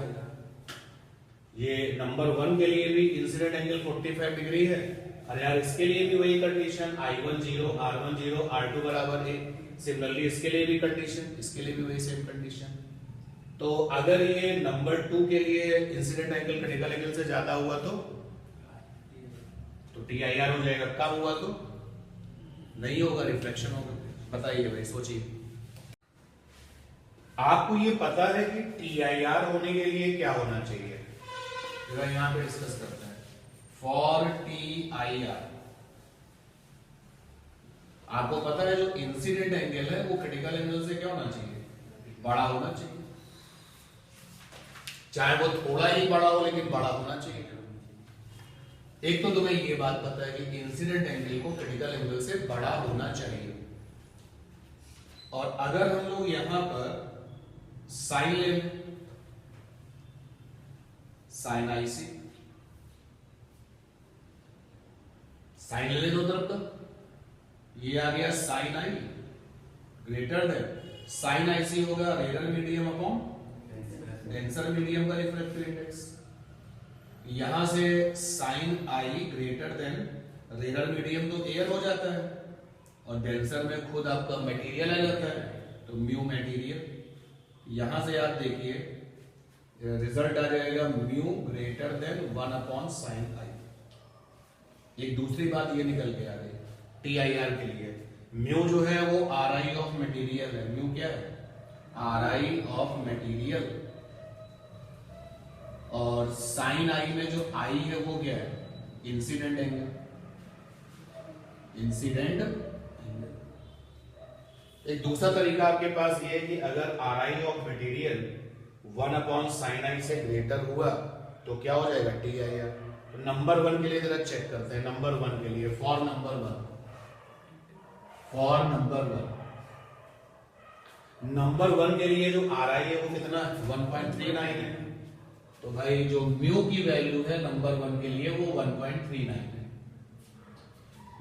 ये नंबर 1 के लिए भी इंसिडेंट एंगल 45 डिग्री है, और यार इसके लिए भी वही कंडीशन I10 R10 R2 बराबर है। सिमिलरली इसके लिए भी कंडीशन, इसके लिए भी वही सेम कंडीशन। तो अगर ये नंबर 2 के लिए इंसिडेंट एंगल क्रिटिकल एंगल से ज्यादा हुआ तो TIR हो जाएगा, कम हुआ तो नहीं होगा, रिफ्लेक्शन होगा। बताइए भाई, सोचिए। आपको ये पता है कि TIR होने के लिए क्या होना चाहिए, यहां पे डिस्कस करते हैं। फॉर TIR आपको पता है जो इंसिडेंट एंगल है वो क्रिटिकल एंगल से क्या होना चाहिए, बड़ा होना चाहिए। चाहे वो थोड़ा ही बड़ा हो, लेकिन बड़ा होना चाहिए। एक तो तुम्हें ये बात पता है कि इंसिडेंट एंगल को क्रिटिकल एंगल से बड़ा होना चाहिए। और अगर हम लोग यहां पर साइन लें, साइन IC, साइन ले दो तरफ का, ये आ गया sine I greater than sine IC होगा रेडर मीडियम अपॉन डेंसर मीडियम का रिफ्रैक्टिव इंडेक्स। यहां से साइन I ग्रेटर देन रेडर मीडियम तो एयर हो जाता है, और डेंसर में खुद आपका मटेरियल आ जाता है, तो म्यू मटेरियल। यहां से आप देखिए रिजल्ट आ जाएगा mu greater than 1 upon sine I। एक दूसरी बात ये निकल के आ रही है TIR के लिए, म्यू जो है वो RI ऑफ मटेरियल है। म्यू क्या है, RI ऑफ मटेरियल। और साइन I में जो I है वो क्या है, इंसिडेंट एंगल, इंसिडेंट एंगल। एक दूसरा तरीका आपके पास ये है कि अगर RI of material 1 upon sine I से ग्रेटर हुआ तो क्या हो जाएगा, TIR। तो नंबर 1 के लिए जरा चेक करते हैं। नंबर 1 के लिए, for number 1, for number 1, number 1 के लिए जो RI है वो कितना है, 1.39 है। तो भाई जो म्यू की वैल्यू है नंबर 1 के लिए वो 1.39 है।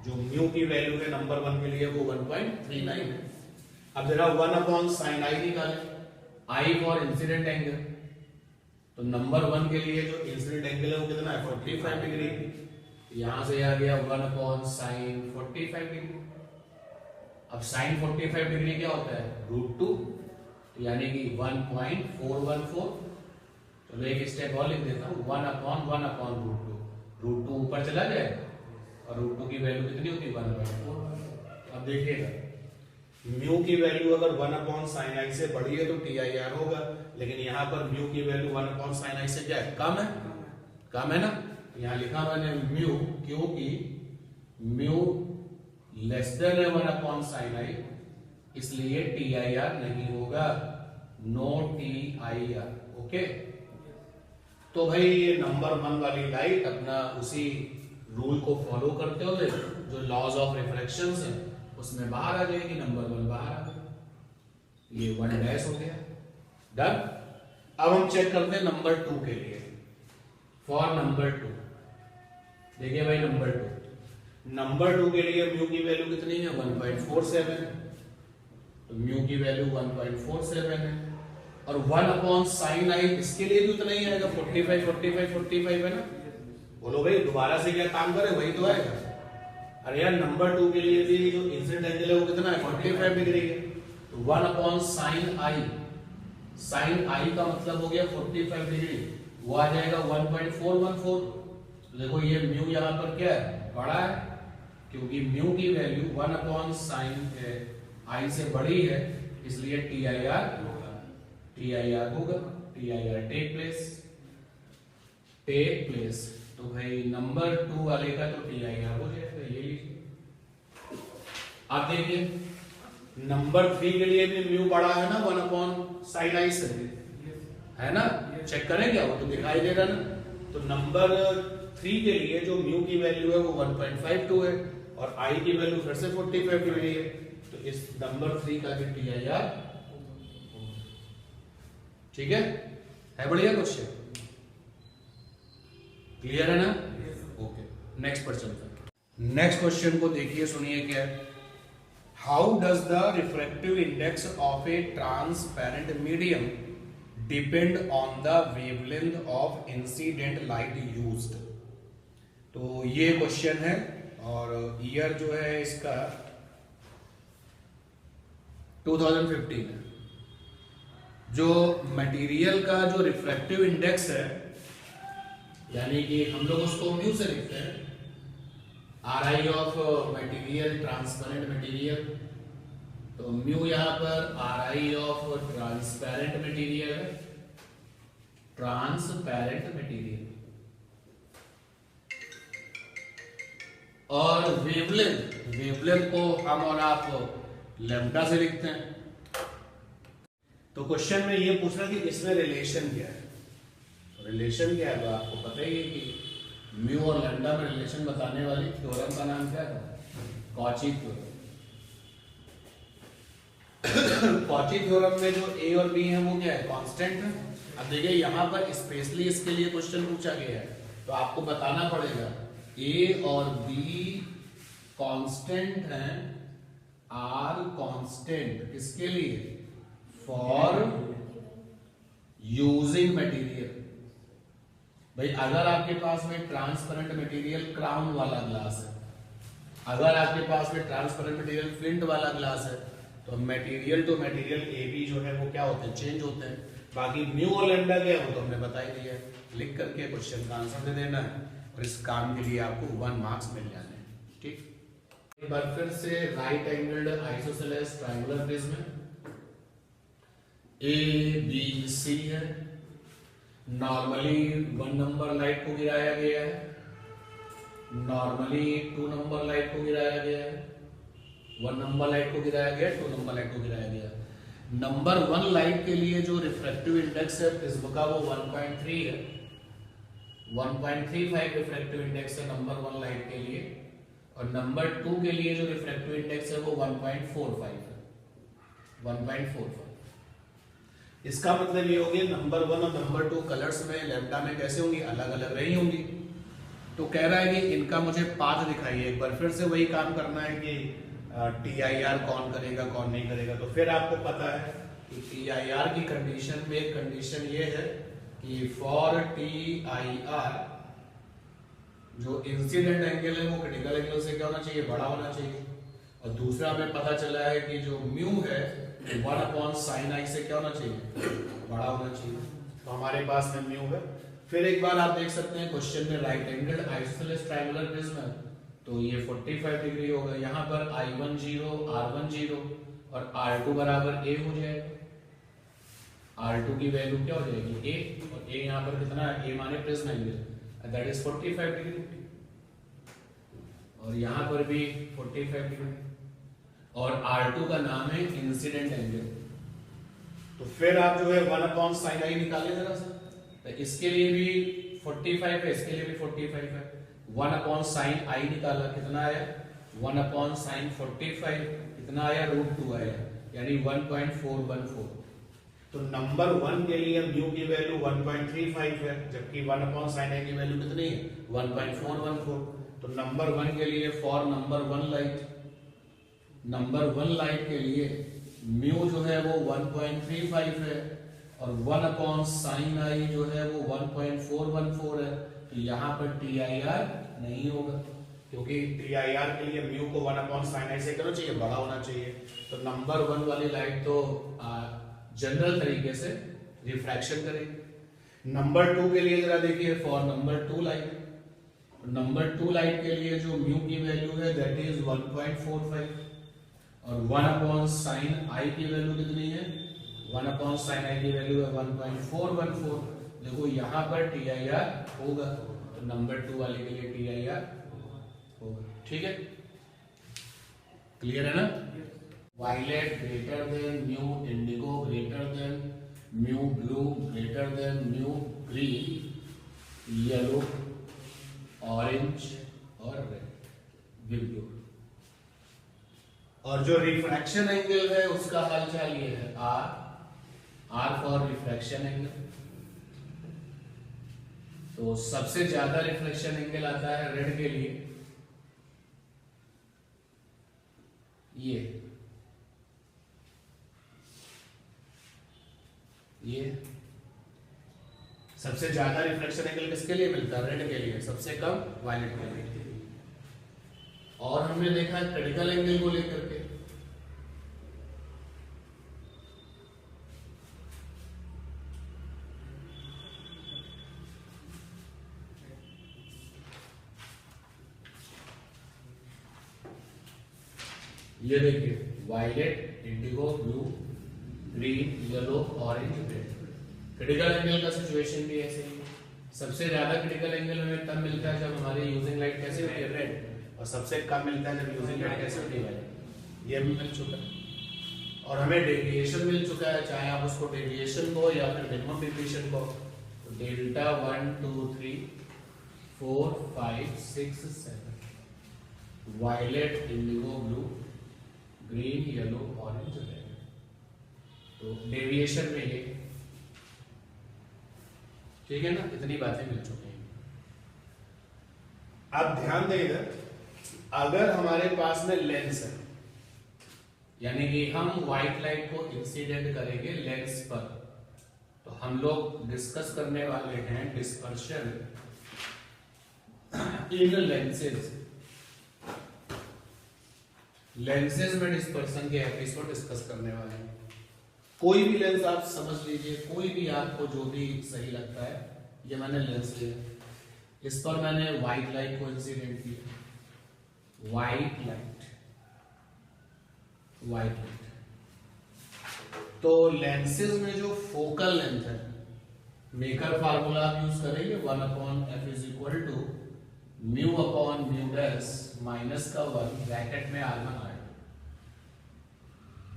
जो म्यू की वैल्यू है नंबर 1 के लिए वो 1.39 है। अब जरा 1 अपॉन साइन I निकालें, I फॉर इंसिडेंट एंगल। तो नंबर 1 के लिए जो इंसिडेंट एंगल है वो कितना है, 45 डिग्री। यहां से आ गया 1 अपॉन साइन 45 डिग्री। अब साइन 45 डिग्री क्या होता है, √2, यानी कि 1.414। तो एक स्टेप और लिख देता हूं, 1 अपॉन √2 ऊपर चला जाएगा, और √2 की वैल्यू कितनी होती है, 1/4। अब देखिएगा म्यू की वैल्यू अगर 1 अपॉन साइन I से बड़ी है तो TIR होगा, लेकिन यहां पर म्यू की वैल्यू 1 अपॉन साइन I से क्या है, कम है, कम है ना। यहां लिखा मैंने म्यू, क्योंकि mu less than 1 upon sine I, इसलिए TIR नहीं होगा, नो TIR। ओके, तो भाई ये नंबर 1 वाली लाइट अपना उसी रूल को फॉलो करते हुए जो लॉज ऑफ रिफ्रैक्शन है उसमें बाहर आ जाएगी, नंबर 1 बाहर आ गया, ये 1 डैश हो गया, डन। अब हम चेक करते हैं नंबर 2 के लिए। फॉर नंबर 2, देखिए भाई नंबर 2 के लिए म्यू की वैल्यू कितनी है, 1.47 है। तो म्यू की वैल्यू 1.47 है, और 1 अपॉन साइन I इसके लिए भी उतना ही आएगा, 45 है ना। बोलो भाई दोबारा से क्या काम करे, वही तो आएगा। अरे यार नंबर 2 के लिए भी जो इंसिडेंट एंगल है वो कितना है, 45 डिग्री है। तो 1 upon sine I, sine I का मतलब हो गया 45 डिग्री, वो आ जाएगा 1.414। तो देखो ये म्यू यहां पर क्या है, बड़ा है, क्योंकि म्यू की वैल्यू 1 अपॉन साइन I से बड़ी है, इसलिए TIR होगा, TIR टेक प्लेस। तो भाई नंबर 2 वाले का तो TIR हो जाएगा, ये लीजिए। आप देखिए नंबर 3 के लिए भी म्यू बड़ा है ना 1 अपॉन साइन I से, है ना। चेक करें क्या, वो तो दिखाई दे रहा ना। तो नंबर 3 के लिए जो म्यू की वैल्यू है वो 1.52 है, और I की वैल्यू फिर से 45 डिग्री है। तो इस नंबर 3 का भी TIR, ठीक है बढ़िया क्वेश्चन, क्लियर है ना। ओके, नेक्स्ट पर चलते हैं। नेक्स्ट क्वेश्चन को देखिए, सुनिए क्या है। How does the refractive index of A transparent medium depend on the wavelength of incident light used. तो ये क्वेश्चन है और ईयर जो है इसका 2015 है। जो मटेरियल का जो रिफ्रैक्टिव इंडेक्स है, यानी कि हम लोग उसको म्यू से लिखते हैं, are I of material, transparent material. तो म्यू यहां पर are I of transparent material है, ट्रांसपेरेंट मटेरियल। और वेवलेंथ को हम और आप लैम्डा से लिखते हैं। तो क्वेश्चन में ये पूछ रहा कि इसमें रिलेशन क्या है। तो रिलेशन क्या है, तो आपको पता ही है कि म्यू और लैम्डा में रिलेशन बताने वाली थ्योरम का नाम क्या था, कॉची थ्योरम। कॉची थ्योरम में जो ए और बी है वो क्या है, कांस्टेंट है। अब देखिए यहां पर स्पेशली इसके लिए क्वेश्चन पूछा गया है, तो आपको बताना पड़ेगा ए और बी कांस्टेंट हैं, आर कांस्टेंट किसके लिए, फॉर यूजिंग मटेरियल। भाई अगर आपके पास में ट्रांसपेरेंट मटेरियल क्राउन वाला ग्लास है, अगर आपके पास में ट्रांसपेरेंट मटेरियल फ्लिंट वाला ग्लास है, तो material two material A B जो है वो क्या होते हैं, चेंज होते हैं। बाकी म्यू और लैम्डा क्या है वो तो हमने बता ही दिया है। लिख करके क्वेश्चन का आंसर दे देना है और इस काम के लिए आपको 1 मार्क्स मिल जाने हैं। ठीक, एक बार फिर से right angled isosceles triangular prism है, ए बी सी है। नॉर्मली 1 नंबर लाइट को गिराया गया है, नॉर्मली 2 नंबर लाइट को गिराया गया है, 1 नंबर लाइट को गिराया गया, 2 नंबर लाइट को गिराया गया। नंबर 1 लाइट के लिए जो रिफ्रैक्टिव इंडेक्स है प्रिज्म का वो 1.3 है, 1.35 रिफ्रैक्टिव इंडेक्स है नंबर 1 लाइट के लिए। और नंबर 2 के लिए जो रिफ्रैक्टिव इंडेक्स है वो 1.45 है, 1.45। इसका मतलब ये हो गया नंबर 1 और नंबर 2 कलर्स में लैम्डा में कैसे होंगी, अलग अलग रही होंगी। तो कह रहा है कि इनका मुझे पाथ दिखाइए। एक बार फिर से वही काम करना है कि TIR कौन करेगा कौन नहीं करेगा। तो फिर आपको पता है कि TIR की कंडीशन में एक कंडीशन ये है कि फॉर TIR जो इंसिडेंट एंगल है वो क्रिटिकल एंगल से क्या होना चाहिए, बड़ा होना चाहिए। और दूसरा हमें पता चला है कि जो म्यू है 1/sin i से क्या होना चाहिए, बड़ा होना चाहिए। तो हमारे पास में म्यू है। फिर एक बार आप देख सकते हैं क्वेश्चन में right angled isosceles triangular prism है, तो ये 45 डिग्री होगा। यहाँ पर I10 R10 और R2 बराबर A हो जाएगा। R2 की वैल्यू क्या हो जाएगी, A, और A यहाँ पर कितना है, A माने prism angle, that is 45 degree. और यहाँ पर भी 45 डिग्री। और R2 का नाम है इंसिडेंट एंगल। तो फिर आप जो है 1/sin i निकाले जरा सा। तो इसके लिए भी 45 है, इसके लिए भी 45 है। 1/sin i निकाला, कितना आया, 1/sin 45 कितना आया, √2 आया, यानी 1.414। तो नंबर 1 के लिए म्यू की वैल्यू 1.35 है, जबकि 1/sin i की वैल्यू कितनी है, 1.414। तो नंबर 1 के लिए for number 1 light, number 1 light के लिए म्यू जो है वो 1.35 है और 1/sin i जो है वो 1.414 है। तो यहाँ पर TIR नहीं होगा, क्योंकि TIR के लिए म्यू को 1/sin i से क्या होना चाहिए, बड़ा होना चाहिए। तो नंबर 1 वाली लाइट तो जनरल तरीके से रिफ्रैक्शन करेगी। नंबर 2 के लिए जरा देखिए, for number 2 light, number 2 light के लिए जो म्यू की वैल्यू है दैट इज 1.45 और 1/sin i की वैल्यू कितनी है, 1/sin i की वैल्यू है 1.414। देखो यहाँ पर TIR होगा, तो नंबर 2 वाले के लिए TIR होगा। ठीक है, क्लियर है ना। Violet greater than mu indigo greater than mu blue greater than mu green, yellow orange और रेड ब्लू। और जो रिफ्रैक्शन एंगल है उसका हालचाल ये है R फॉर रिफ्रैक्शन एंगल। तो सबसे ज्यादा रिफ्लेक्शन एंगल आता है रेड के लिए, ये ये सबसे ज्यादा रिफ्लेक्शन एंगल किसके लिए मिलता है? रेड के लिए, सबसे कम वायलेट के लिए। और हमने देखा क्रिटिकल एंगल को लेकर के, ये देखिए violet, indigo, blue, green, yellow, orange, red. Critical angle का सिचुएशन भी ऐसे ही, सबसे ज्यादा क्रिटिकल एंगल हमें तब मिलता है जब हमारी यूजिंग लाइट कैसे होती है? रेड। और सबसे कम मिलता है जब यूजिंग लाइट कैसे होती है? वायलेट। ये भी मिल चुका है। और हमें डेविएशन मिल चुका है, चाहे आप उसको डेविएशन को या फिर मिनिमम डेविएशन को। तो delta 1 2 3 4 5 6 7 violet, indigo, blue, green, yellow, orange, red. तो डेविएशन में ये ठीक है ना, इतनी बातें मिल चुकी हैं। अब ध्यान दें इधर, अगर हमारे पास में लेंस है, यानी कि हम व्हाइट लाइट को इंसिडेंट करेंगे लेंस पर, तो हम लोग डिस्कस करने वाले हैं डिस्पर्शन इन लेंसेज। लेंसेज में डिस्पर्शन के एफिस को डिस्कस करने वाले हैं। कोई भी लेंस आप समझ लीजिए, कोई भी आपको जो भी सही लगता है। ये मैंने लेंस लिया, इस पर मैंने व्हाइट लाइट को इंसिडेंट किया, व्हाइट लाइट, व्हाइट लाइट। तो लेंसेज में जो फोकल लेंथ है, मेकर फार्मूला आप यूज करेंगे 1/f is equal to mu upon mu dash minus का 1 ब्रैकेट में r1 r2।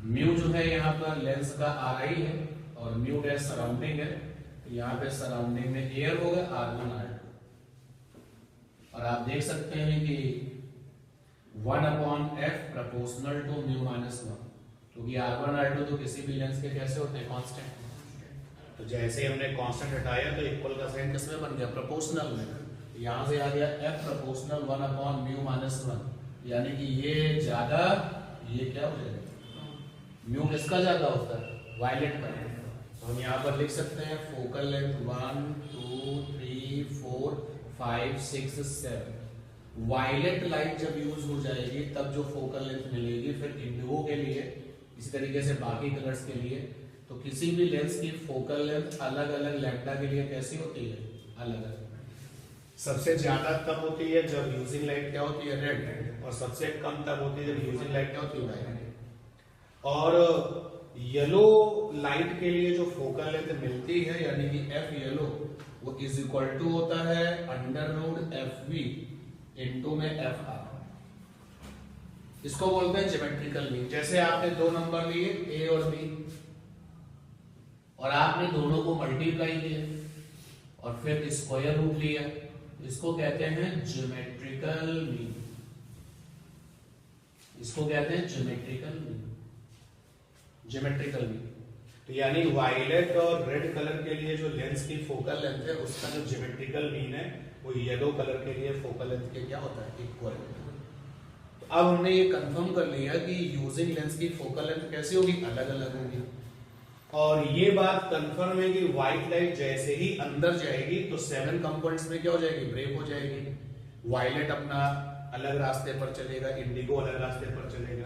म्यू जो है यहाँ पर लेंस का RI है और म्यू डैश सराउंडिंग है, तो यहाँ पे सराउंडिंग में एयर होगा r1 r2। और आप देख सकते हैं कि 1/f proportional to mu minus 1, क्योंकि r1 r2 तो किसी भी लेंस के कैसे होते हैं? कांस्टेंट। तो जैसे ही हमने कांस्टेंट हटाया तो इक्वल का साइन किसमें बन गया? प्रोपोर्शनल में। यहां से आ गया f प्रोपोर्शनल 1/म्यू माइनस 1, यानी कि ये ज्यादा, ये क्या हो जाएगा? म्यू किसका ज्यादा होता है? वायलेट का। तो हम यहाँ पर लिख सकते हैं फोकल लेंथ 1 2 3 4 5 6 7। वायलेट लाइट जब यूज हो जाएगी तब जो फोकल लेंथ मिलेगी, फिर इंडिगो के लिए, इसी तरीके से बाकी कलर्स के लिए, तो किसी भी लेंस की फोकल लेंथ अलग अलग लैम्डा के लिए कैसी होती है? अलग अलग। सबसे ज्यादा तब होती है जब यूजिंग लाइट क्या होती है? रेड। और सबसे कम तब होती है जब यूजिंग लाइट क्या होती है? वायलेट। और येलो लाइट के लिए जो फोकल लेंथ मिलती है, यानी कि एफ येलो, वो इज इक्वल टू होता है √FV इनटू में FR। इसको बोलते हैं ज्योमेट्रिकल मीन। जैसे आपने दो नंबर लिए A और B, और आपने दोनों को मल्टीप्लाई किया और फिर स्क्वायर रूट लिया, इसको कहते हैं ज्योमेट्रिकल मीन। इसको कहते हैं ज्योमेट्रिकल मीन। ज्योमेट्रिकल मीन तो यानी वायलेट और रेड कलर के लिए जो लेंस की फोकल लेंथ है, उसका जो ज्योमेट्रिकल मीन है वो येलो कलर के लिए फोकल लेंथ के क्या होता है? इक्वल। तो अब हमने ये कंफर्म कर लिया कि यूजिंग लेंस की फोकल लेंथ कैसी होगी? अलग अलग होगी। और ये बात कंफर्म है कि व्हाइट लाइट जैसे ही अंदर जाएगी तो 7 कंपोनेंट्स में क्या हो जाएगी? ब्रेक हो जाएगी। वायलेट अपना अलग रास्ते पर चलेगा, इंडिगो अलग रास्ते पर चलेगा।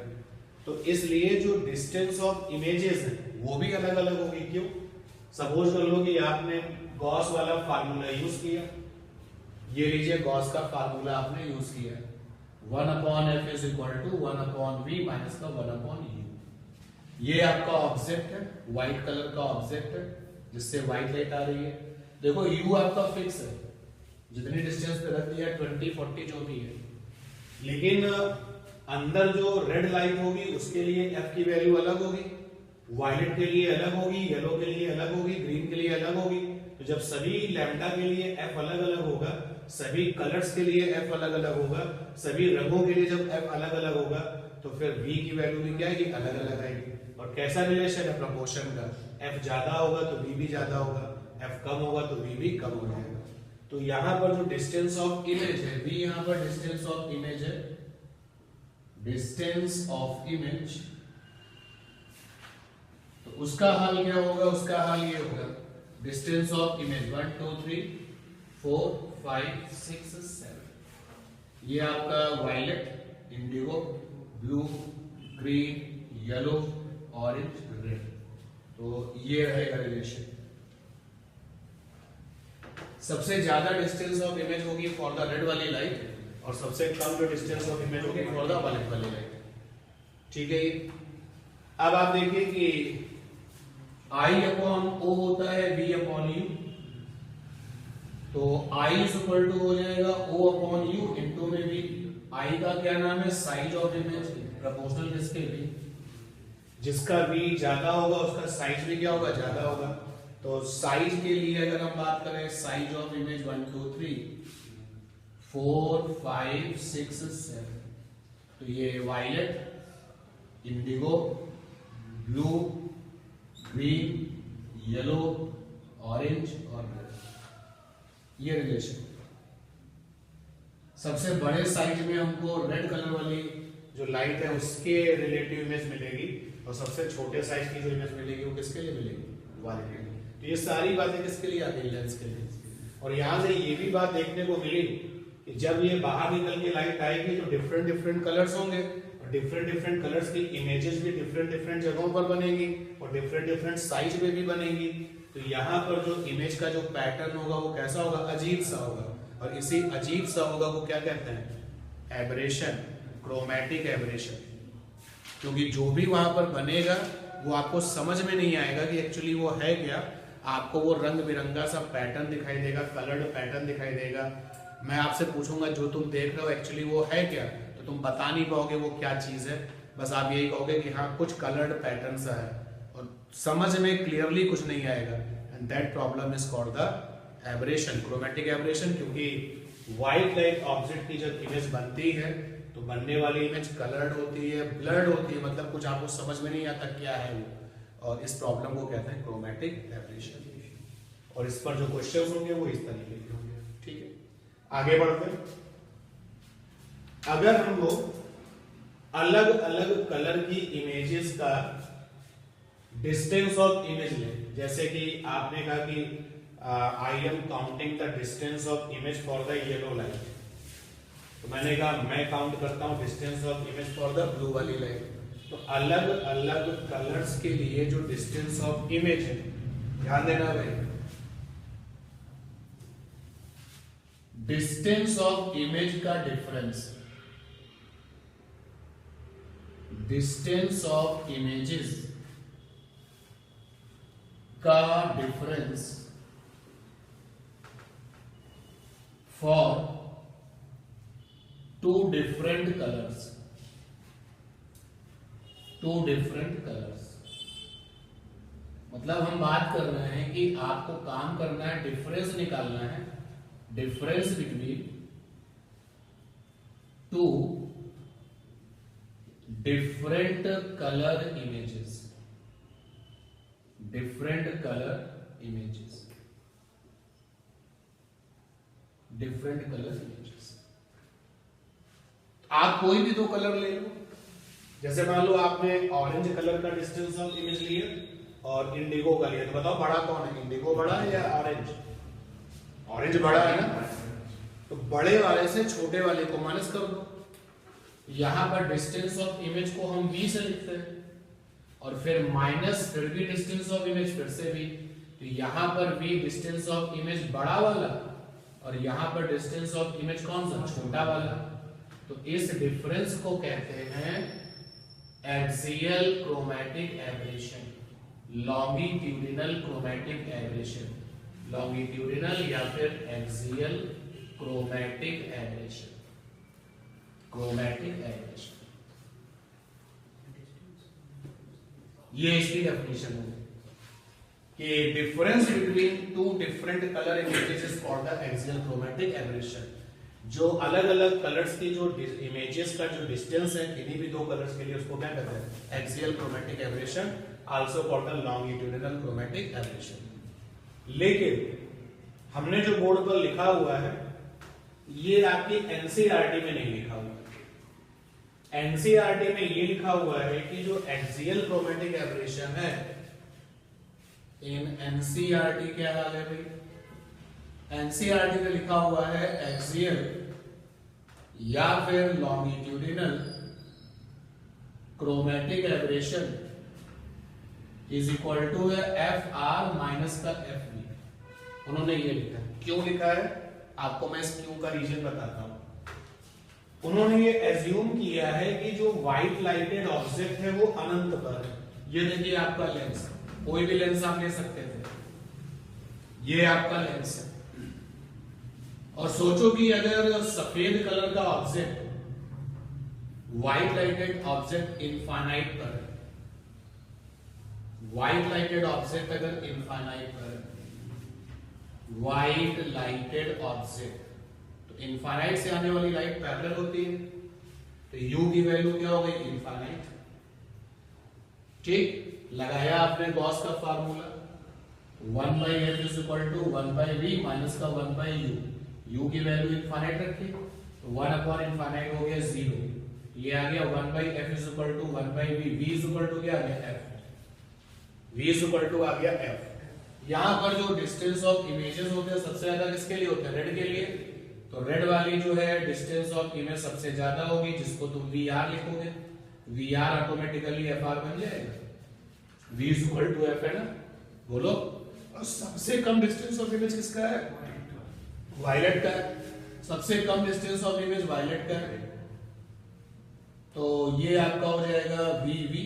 तो इसलिए जो डिस्टेंस ऑफ इमेजेस है वो भी अलग अलग होगी। क्यों? सपोज कर लो कि आपने गॉस वाला फार्मूला यूज किया, ये लीजिए गॉस का फार्मूला आपने यूज किया, 1/f is equal to 1/v minus का 1/u। ये आपका ऑब्जेक्ट है, व्हाइट कलर का ऑब्जेक्ट है जिससे व्हाइट लाइट आ रही है। देखो u आपका फिक्स है, जितनी डिस्टेंस पे रख दिया 20 40 जो भी है, लेकिन अंदर जो रेड लाइट होगी उसके लिए f की वैल्यू अलग होगी, वायलेट के लिए अलग होगी, येलो के लिए अलग होगी, ग्रीन के लिए अलग होगी। तो जब सभी लैम्डा के लिए f अलग अलग होगा, सभी कलर्स के लिए f अलग अलग होगा, सभी रंगों के लिए जब f अलग अलग होगा, तो फिर v की वैल्यू भी क्या आएगी? अलग अलग आएगी। और कैसा रिलेशन है? प्रोपोर्शन का। f ज्यादा होगा तो v भी ज्यादा होगा, f कम होगा तो v भी कम हो जाएगा। तो यहां पर जो डिस्टेंस ऑफ इमेज है, v यहां पर डिस्टेंस ऑफ इमेज है, डिस्टेंस ऑफ इमेज। तो उसका हाल क्या होगा, उसका हाल ये होगा डिस्टेंस ऑफ इमेज 1 2 3 4 5 6 7, ये आपका violet, indigo, blue, green, yellow, orange, red. तो ये रहेगा रिलेशन। सबसे ज्यादा डिस्टेंस ऑफ इमेज होगी फॉर द रेड वाली लाइट और सबसे कम जो डिस्टेंस ऑफ इमेज होगी फॉर द वायलेट वाली लाइट। ठीक है। ये अब आप देखिए कि I अपॉन O होता है V अपॉन U, तो I इज इक्वल टू हो जाएगा O अपॉन U इंटू में V। I का क्या नाम है, साइज ऑफ इमेज, प्रोपोर्शनल किसके भी, जिसका V ज्यादा होगा उसका साइज भी क्या होगा, ज्यादा होगा। तो साइज के लिए अगर हम बात करें, साइज ऑफ इमेज 1 2 3 4 5 6 7, तो ये violet, indigo, blue, green, yellow, orange और रेड, ये रिलेशन। सबसे बड़े साइज में हमको रेड कलर वाली जो लाइट है उसके रिलेटिव इमेज मिलेगी और सबसे छोटे साइज की जो इमेज मिलेगी वो किसके लिए मिलेगी, वायलेट के लिए। तो ये सारी बातें किसके लिए आ गई, लेंस के लिए। और यहां से ये भी बात देखने को मिली कि जब ये बाहर निकल के लाइट आएगी तो डिफरेंट डिफरेंट कलर्स होंगे और डिफरेंट डिफरेंट कलर्स की इमेजेस भी डिफरेंट डिफरेंट जगहों पर बनेगी और डिफरेंट डिफरेंट साइज में भी बनेगी। तो यहाँ पर जो इमेज का जो पैटर्न होगा वो कैसा होगा, अजीब सा होगा। और इसी अजीब सा होगा वो क्या कहते हैं, एबरेशन, क्रोमैटिक एबरेशन। क्योंकि जो भी वहां पर बनेगा वो आपको समझ में नहीं आएगा कि एक्चुअली वो है क्या। आपको वो रंग बिरंगा सा पैटर्न दिखाई देगा, कलर्ड पैटर्न दिखाई देगा। मैं आपसे पूछूंगा जो तुम देख रहे हो एक्चुअली वो है क्या, तो तुम बता नहीं पाओगे वो क्या चीज है। बस आप यही कहोगे कि हाँ कुछ कलर्ड पैटर्न सा है और समझ में क्लियरली कुछ नहीं आएगा। And that problem is called the aberration, chromatic aberration. क्योंकि व्हाइट लाइट ऑब्जेक्ट की जब इमेज बनती है तो बनने वाली इमेज कलर्ड होती है, ब्लर्ड होती है, मतलब कुछ आपको समझ में नहीं आता क्या है वो। और इस प्रॉब्लम को कहते हैं क्रोमैटिक एबरेशन। और इस पर जो क्वेश्चंस होंगे वो इस तरीके के होंगे। ठीक है, आगे बढ़ते हैं। अगर हम लोग अलग अलग कलर की इमेजेस का डिस्टेंस ऑफ इमेज लें, जैसे कि आपने कहा कि I am counting the distance of image for the yellow light, तो मैंने कहा मैं काउंट करता हूं distance of image for the blue वाली लाइट। तो अलग अलग कलर्स के लिए जो डिस्टेंस ऑफ इमेज है, ध्यान देना भाई, डिस्टेंस ऑफ इमेज का डिफरेंस, डिस्टेंस ऑफ इमेजेस का difference for two different colours, two different colours. मतलब हम बात कर रहे हैं कि आपको काम करना है, डिफरेंस निकालना है, difference between two different colour images, different colour images, different colour images. आप कोई भी दो कलर ले लो, जैसे मान लो आपने ऑरेंज कलर का डिस्टेंस ऑफ इमेज लिया और इंडिगो का लिया, तो बताओ बड़ा कौन है, इंडिगो बड़ा है या ऑरेंज? ऑरेंज बड़ा है ना। तो बड़े वाले से छोटे वाले को माइनस कर दो। यहां पर डिस्टेंस ऑफ इमेज को हम v से लिखते हैं और फिर माइनस फिर भी डिस्टेंस ऑफ इमेज फिर से v। तो यहां पर v डिस्टेंस ऑफ इमेज बड़ा वाला और यहां पर डिस्टेंस ऑफ इमेज कौन सा, छोटा वाला। तो इस डिफरेंस को कहते हैं axial chromatic aberration, longitudinal chromatic aberration, longitudinal या फिर axial chromatic aberration, chromatic aberration. ये इसकी डेफिनेशन है कि difference between two different colour images is called the axial chromatic aberration. जो अलग अलग कलर्स की जो इमेजेस का जो डिस्टेंस है किन्हीं भी दो कलर्स के लिए, उसको क्या कहते हैं, axial chromatic aberration, also called the longitudinal chromatic aberration. लेकिन हमने जो बोर्ड पर लिखा हुआ है ये आपकी एनसीईआरटी में नहीं लिखा हुआ है। एनसीईआरटी में ये लिखा हुआ है कि जो एक्सियल क्रोमैटिक एबरेशन है इन एनसीईआरटी क्या हाल है भाई? एनसीईआरटी में लिखा हुआ है एक्सियल या फिर longitudinal chromatic aberration is equal to F R minus का एफ बी। उन्होंने ये लिखा है। क्यों लिखा है आपको मैं इस क्यों का रीजन बताता हूं। उन्होंने ये एज्यूम किया है कि जो व्हाइट लाइटेड ऑब्जेक्ट है वो अनंत पर है। ये देखिए आपका लेंस, कोई भी लेंस आप ले सकते थे, ये आपका लेंस है। और सोचो कि अगर सफेद कलर का object, white lighted object infinite पर है, व्हाइट लाइटेड ऑब्जेक्ट अगर इनफाइनाइट पर है, व्हाइट लाइटेड ऑब्जेक्ट, तो इनफाइनाइट से आने वाली लाइट पैरेलल होती है, तो u की वैल्यू क्या हो गई? इनफाइनाइट। ठीक, लगाया आपने गॉस का formula 1/f is equal to 1/v minus का 1/u। u की वैल्यू इनफाइनाइट रखी तो 1 अपॉन इनफाइनाइट हो गया 0। ये आ गया 1/f is equal to 1/v। v is equal to क्या आ गया? f। v is equal to आ गया f। यहां पर जो डिस्टेंस ऑफ इमेजेस होते हैं सबसे ज्यादा किसके लिए होते हैं? रेड के लिए। तो रेड वाली जो है डिस्टेंस ऑफ इमेज सबसे ज्यादा होगी, जिसको तुम VR लिखोगे, VR ऑटोमेटिकली FR बन जाएगा। V is equal to F है ना, बोलो। और सबसे कम डिस्टेंस ऑफ इमेज किसका है? वायलेट का है। सबसे कम डिस्टेंस ऑफ इमेज वायलेट का है, तो ये आपका हो जाएगा VV,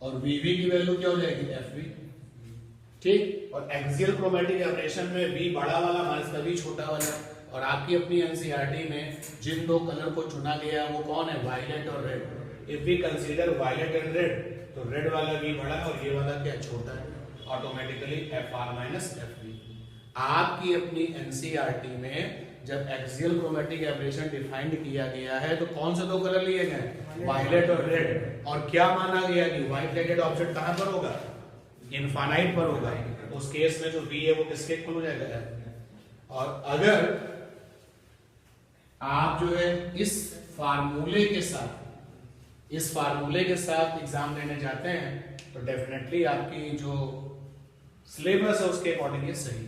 और VV की वैल्यू क्या हो जाएगी? FV। ठीक, और एक्सियल क्रोमेटिक एब्रेशन में V बड़ा वाला माइनस का V छोटा वाला। और आपकी अपनी एनसीईआरटी में जिन दो कलर को चुना गया वो कौन है? वायलेट और red. If we consider violet and red, तो रेड वाला V बड़ा है और ये वाला क्या छोटा है, ऑटोमेटिकली FR माइनस FV। आपकी अपनी एनसीईआरटी में जब एक्सियल क्रोमेटिक एब्रेशन डिफाइंड किया गया है तो कौन से दो कलर लिए गए? वायलेट और रेड। और क्या माना गया कि व्हाइट लाइटेड ऑब्जेक्ट कहां पर होगा? इनफाइनाइट पर होगा। उस केस में जो V है वो किसके इक्वल हो जाएगा? F। और अगर आप जो है इस फार्मूले के साथ एग्जाम देने जाते हैं तो डेफिनेटली आपकी जो सिलेबस है उसके अकॉर्डिंग ये सही।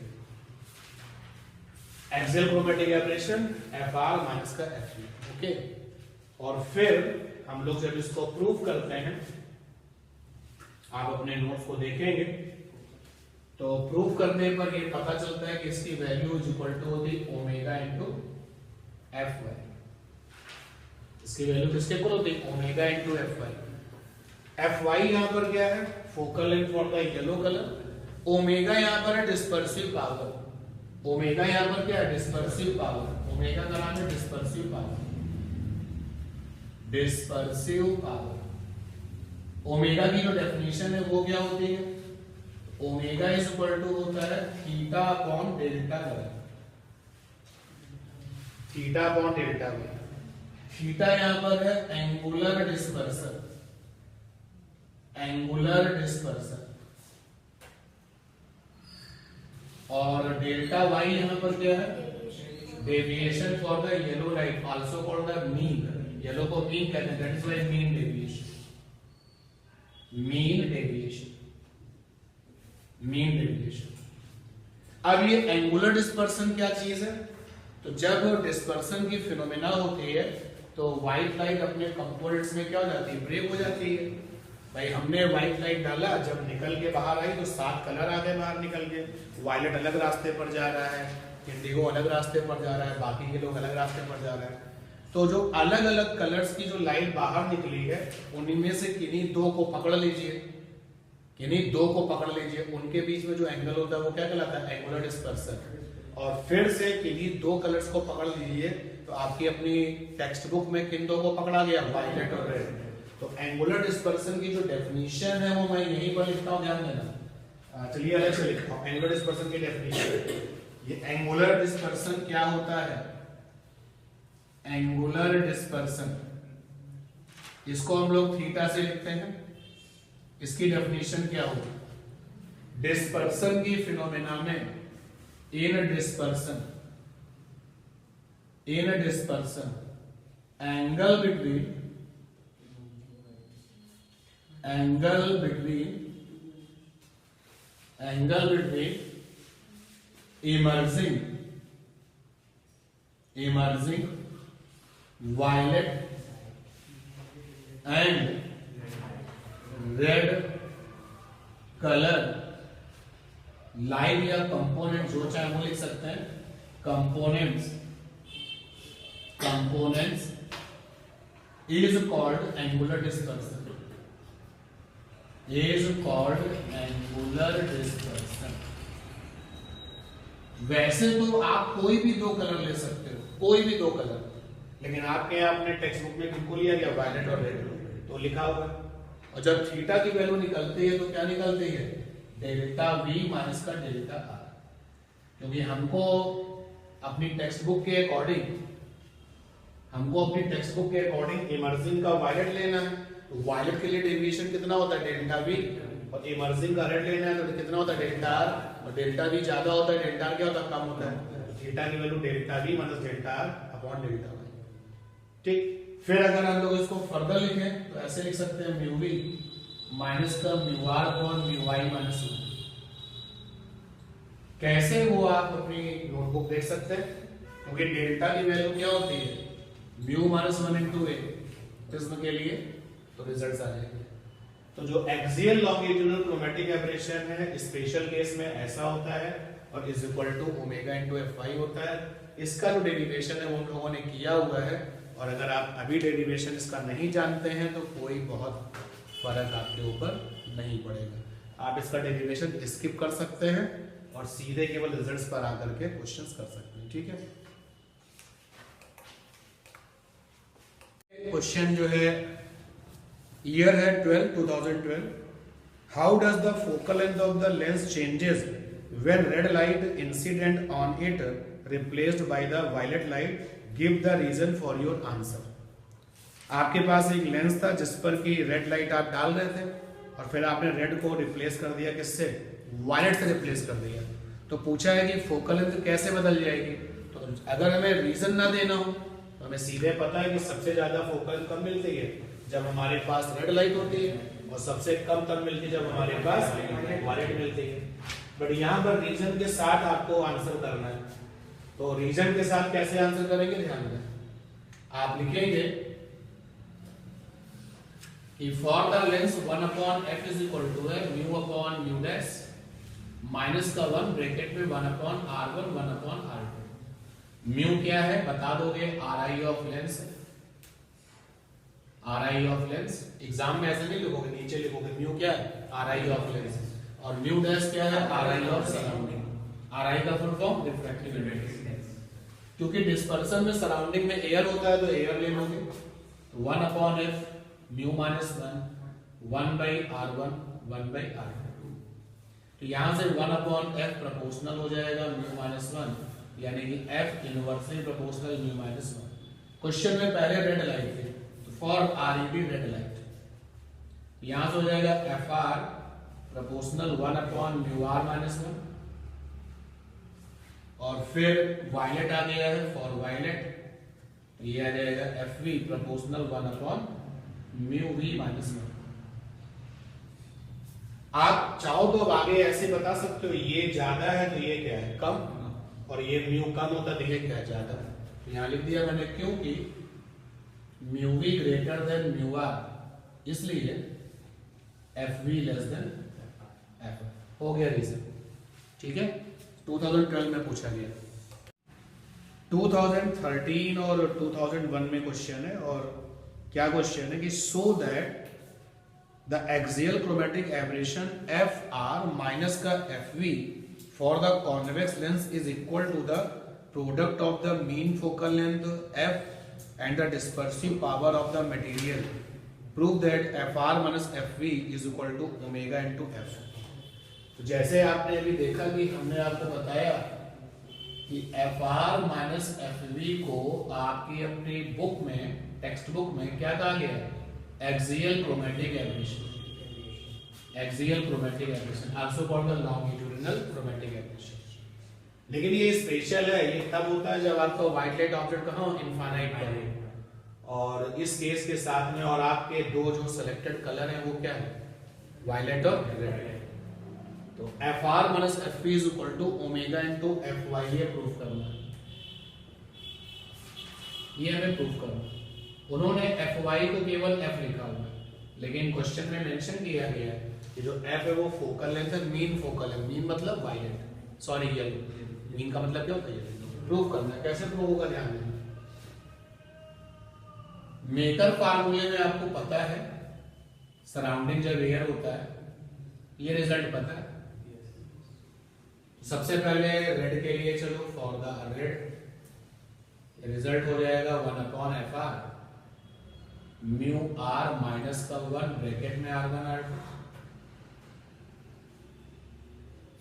Axial chromatic aberration FR minus का FV। ओके, और फिर हम लोग जब इसको प्रूव करते हैं, आप अपने नोट्स को देखेंगे तो प्रूफ करने पर ये पता चलता है कि इसकी वैल्यू इज इक्वल टू होती ओमेगा इनटू Fy। इसकी वैल्यू किसके इक्वल होती है? Omega into Fy। Fy यहां पर क्या है? Focal length for the yellow colour. Omega यहां पर है डिस्पर्सिव पावर। ओमेगा यहां पर क्या है? Dispersive power. ओमेगा का नाम है dispersive power. Dispersive power. Omega की जो डेफिनेशन है वो क्या होती है? ओमेगा इज इक्वल टू होता है theta upon delta Y. Theta upon delta Y. Theta यहां पर है एंगुलर डिस्पर्सन। Angular dispersion. और डेल्टा वाई यहां पर क्या है? Deviation for the yellow light, also called the mean. Yellow को मीन कहते हैं, that is why mean deviation. Mean deviation. Mean deviation. अब ये एंगुलर डिस्पर्सन क्या चीज है? तो जब डिस्पर्सन की फिनोमेना होती है तो व्हाइट लाइट अपने कंपोनेंट्स में क्या हो जाती है? ब्रेक हो जाती है। भाई हमने व्हाइट लाइट डाला, जब निकल के बाहर आई तो 7 कलर आ गए बाहर निकल के। वायलेट अलग रास्ते पर जा रहा है, इंडिगो अलग रास्ते पर जा रहा है, बाकी के लोग अलग रास्ते पर जा रहे हैं। तो जो अलग अलग कलर्स की जो लाइट बाहर निकली है उनमें से किन्हीं दो को पकड़ लीजिए, किन्हीं दो को पकड़ लीजिए, उनके बीच में जो एंगल होता है वो क्या कहलाता है? Angular dispersion. और फिर से किन्हीं दो कलर्स को पकड़ लीजिए, तो आपकी अपनी टेक्स्ट बुक में किन दो को पकड़ा गया? वायलेट और रेड। तो एंगुलर डिस्पर्सन की जो डेफिनेशन है वो मैं यहीं पर लिखता हूं, ध्यान देना। चलिए अलग से लिखता हूं एंगुलर डिस्पर्सन की डेफिनेशन। ये एंगुलर डिस्पर्सन क्या होता है? एंगुलर डिस्पर्सन, इसको हम लोग थीटा से लिखते हैं। इसकी डेफिनेशन क्या होगी? डिस्पर्सन की फिनोमेना में in dispersion angle angle between emerging violet and red colour line या कंपोनेंट, जो चाहे वो लिख सकते हैं, components is called angular dispersion, वैसे तो आप कोई भी दो कलर ले सकते हो, कोई भी दो कलर, लेकिन आपके यहाँ अपने टेक्स्ट बुक में किनको लिया गया, वायलेट और रेड तो लिखा हुआ है। और जब थीटा की वैल्यू निकलती है तो क्या निकलती है, डेल्टा वी माइनस का डेल्टा आर, क्योंकि हमको अपनी टेक्स्ट बुक के अकॉर्डिंग इमर्जिंग का वायलेट लेना है, तो वायलेट के लिए डेविएशन कितना होता है, डेल्टा वी, और इमर्जिंग का रेड लेना है तो कितना होता है, डेल्टा आर, और डेल्टा वी ज्यादा होता है, डेल्टा आर क्या होता है, कम होता है, तो थीटा की value delta V minus delta R upon delta Y. ठीक, फिर अगर हम लोग इसको फर्दर लिखें तो ऐसे लिख सकते हैं, म्यू वी माइनस का mu R upon mu Y minus 1। कैसे वो आप अपनी नोटबुक देख सकते हैं, क्योंकि डेल्टा की वैल्यू क्या होती है, mu minus 1 into a prism के लिए, तो रिजल्ट्स आ जाएंगे। तो जो एक्सियल लॉन्गिट्यूडनल क्रोमैटिक एब्रेशन है स्पेशल केस में ऐसा होता है, और is equal to omega into F Y होता है। इसका जो डेरिवेशन है वो उन लोगों ने किया हुआ है, और अगर आप अभी डेरिवेशन इसका नहीं जानते हैं तो कोई बहुत फर्क आपके ऊपर नहीं पड़ेगा, आप इसका डेरिवेशन स्किप कर सकते हैं और सीधे केवल रिजल्ट्स पर आकर के क्वेश्चंस कर सकते हैं। ठीक है, क्वेश्चन जो है ईयर है 2012, how does the focal length of the lens changes when red light incident on it replaced by the violet light, give the reason for your answer. आपके पास एक लेंस था जिस पर की रेड लाइट आप डाल रहे थे, और फिर आपने रेड को रिप्लेस कर दिया, किससे, वायलेट से रिप्लेस कर दिया। तो पूछा है कि फोकल लेंथ कैसे बदल जाएगी, तो अगर हमें रीजन ना देना हो तो हमें सीधे पता है कि सबसे ज्यादा फोकल कब मिलती है, जब हमारे पास रेड लाइट होती है, और सबसे कम तब मिलती है जब हमारे पास वायलेट मिलती है। बट यहाँ पर रीजन के साथ आपको आंसर करना है, तो रीजन के साथ कैसे आंसर करेंगे, ध्यान दें, आप लिखेंगे कि for the lens 1 upon f is equal to है mu upon mu dash minus का 1 ब्रैकेट में 1 upon r1 1 upon r2। Mu क्या है बता दोगे, RI of lens, RI of lens, exam में ऐसे नहीं लिखोगे, नीचे लिखोगे म्यू क्या है, RI ऑफ लेंस, और म्यू डैश क्या है, RI ऑफ सराउंडिंग। RI का फुल फॉर्म रिफ्रैक्टिव इंडेक्स, क्योंकि डिस्पर्सन में सराउंडिंग में एयर होता है तो एयर ले लोगे, तो 1 upon f mu minus 1 by r1 1 by r2। तो यहां से 1 अपॉन f प्रोपोर्शनल हो जाएगा म्यू माइनस 1, यानी कि f inversely proportional mu minus 1। Question में पहले रेड लाइट थी, तो फॉर RED रेड लाइट, यहां से हो जाएगा FR proportional 1 upon mu r minus 1, और फिर वायलेट आ गया है फॉर वायलेट, तो ये आ जाएगा FV proportional 1 upon mu v minus 1। आप चाहो तो अब आगे ऐसे बता सकते हो, ये ज्यादा है तो ये क्या है, कम, और ये म्यू कम होता तो ये क्या है, ज्यादा। तो यहां लिख दिया मैंने, क्योंकि mu v greater than mu r, इसलिए FV लेस देन F। हो गया रीजन, ठीक है। 2012 में पूछा गया, 2013 और 2001 में क्वेश्चन है, और क्या क्वेश्चन है कि so that the axial chromatic aberration FR minus का FV for the convex lens is equal to the product of the mean focal length F and the dispersive power of the material, prove that FR minus FV is equal to omega into F। तो जैसे आपने अभी देखा कि हमने आपको बताया कि FR माइनस FV को आपकी अपनी बुक में, टेक्स्ट बुक में क्या कहा गया है, axial chromatic aberration, axial chromatic aberration also called the longitudinal chromatic aberration. लेकिन ये स्पेशल है, ये तब होता है जब आपका व्हाइट लाइट ऑब्जेक्ट कहां, इनफाइनाइट पर है, और इस केस के साथ में, और आपके दो जो सिलेक्टेड कलर हैं वो क्या है, वायलेट और रेड। तो F R minus F P is equal to omega into F Y, ये प्रूफ करना है, ये हमें प्रूफ करना है। उन्होंने एफ वाई को केवल एफ लिखा हुआ है, लेकिन क्वेश्चन में मेंशन किया गया है कि जो एफ है वो फोकल लेंथ है, मीन फोकल है, मीन मतलब वायलेट, सॉरी येलो, मीन का मतलब क्या होता है, प्रूफ करना है। कैसे प्रूफ होगा ध्यान देना, मेकर फार्मूले में आपको पता है सराउंडिंग जब एयर होता है, ये रिजल्ट पता है। सबसे पहले रेड के लिए चलो, फॉर द रेड रिजल्ट हो जाएगा 1/f(r) म्यू आर माइनस का 1 ब्रैकेट में r1 r2।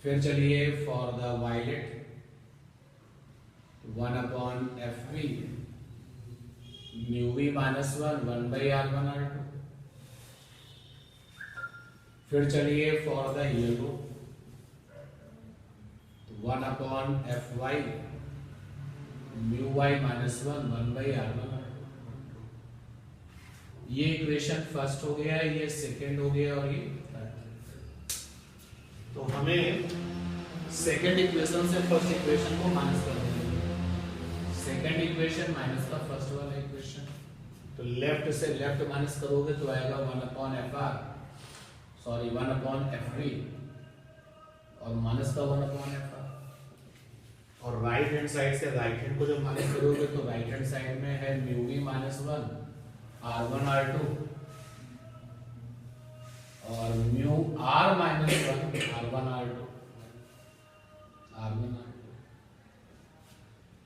फिर चलिए for the violet 1/fv mu V minus 1/r1 r2। फिर चलिए for the yellow 1/fy mu Y minus 1/r1 r2। ये इक्वेशन फर्स्ट हो गया, ये सेकंड हो गया और ये थर्ड। तो हमें सेकंड इक्वेशन से फर्स्ट इक्वेशन को माइनस कर देंगे, सेकंड इक्वेशन माइनस का फर्स्ट वाला इक्वेशन, तो लेफ्ट से लेफ्ट माइनस करोगे तो आएगा 1/fr, सॉरी 1/fv और माइनस का 1/fr। और राइट हैंड साइड से राइट हैंड को जब माइनस करोगे तो राइट हैंड साइड में है mu V minus 1 r1 r2 और mu r minus 1 r1 r2 r1 r2।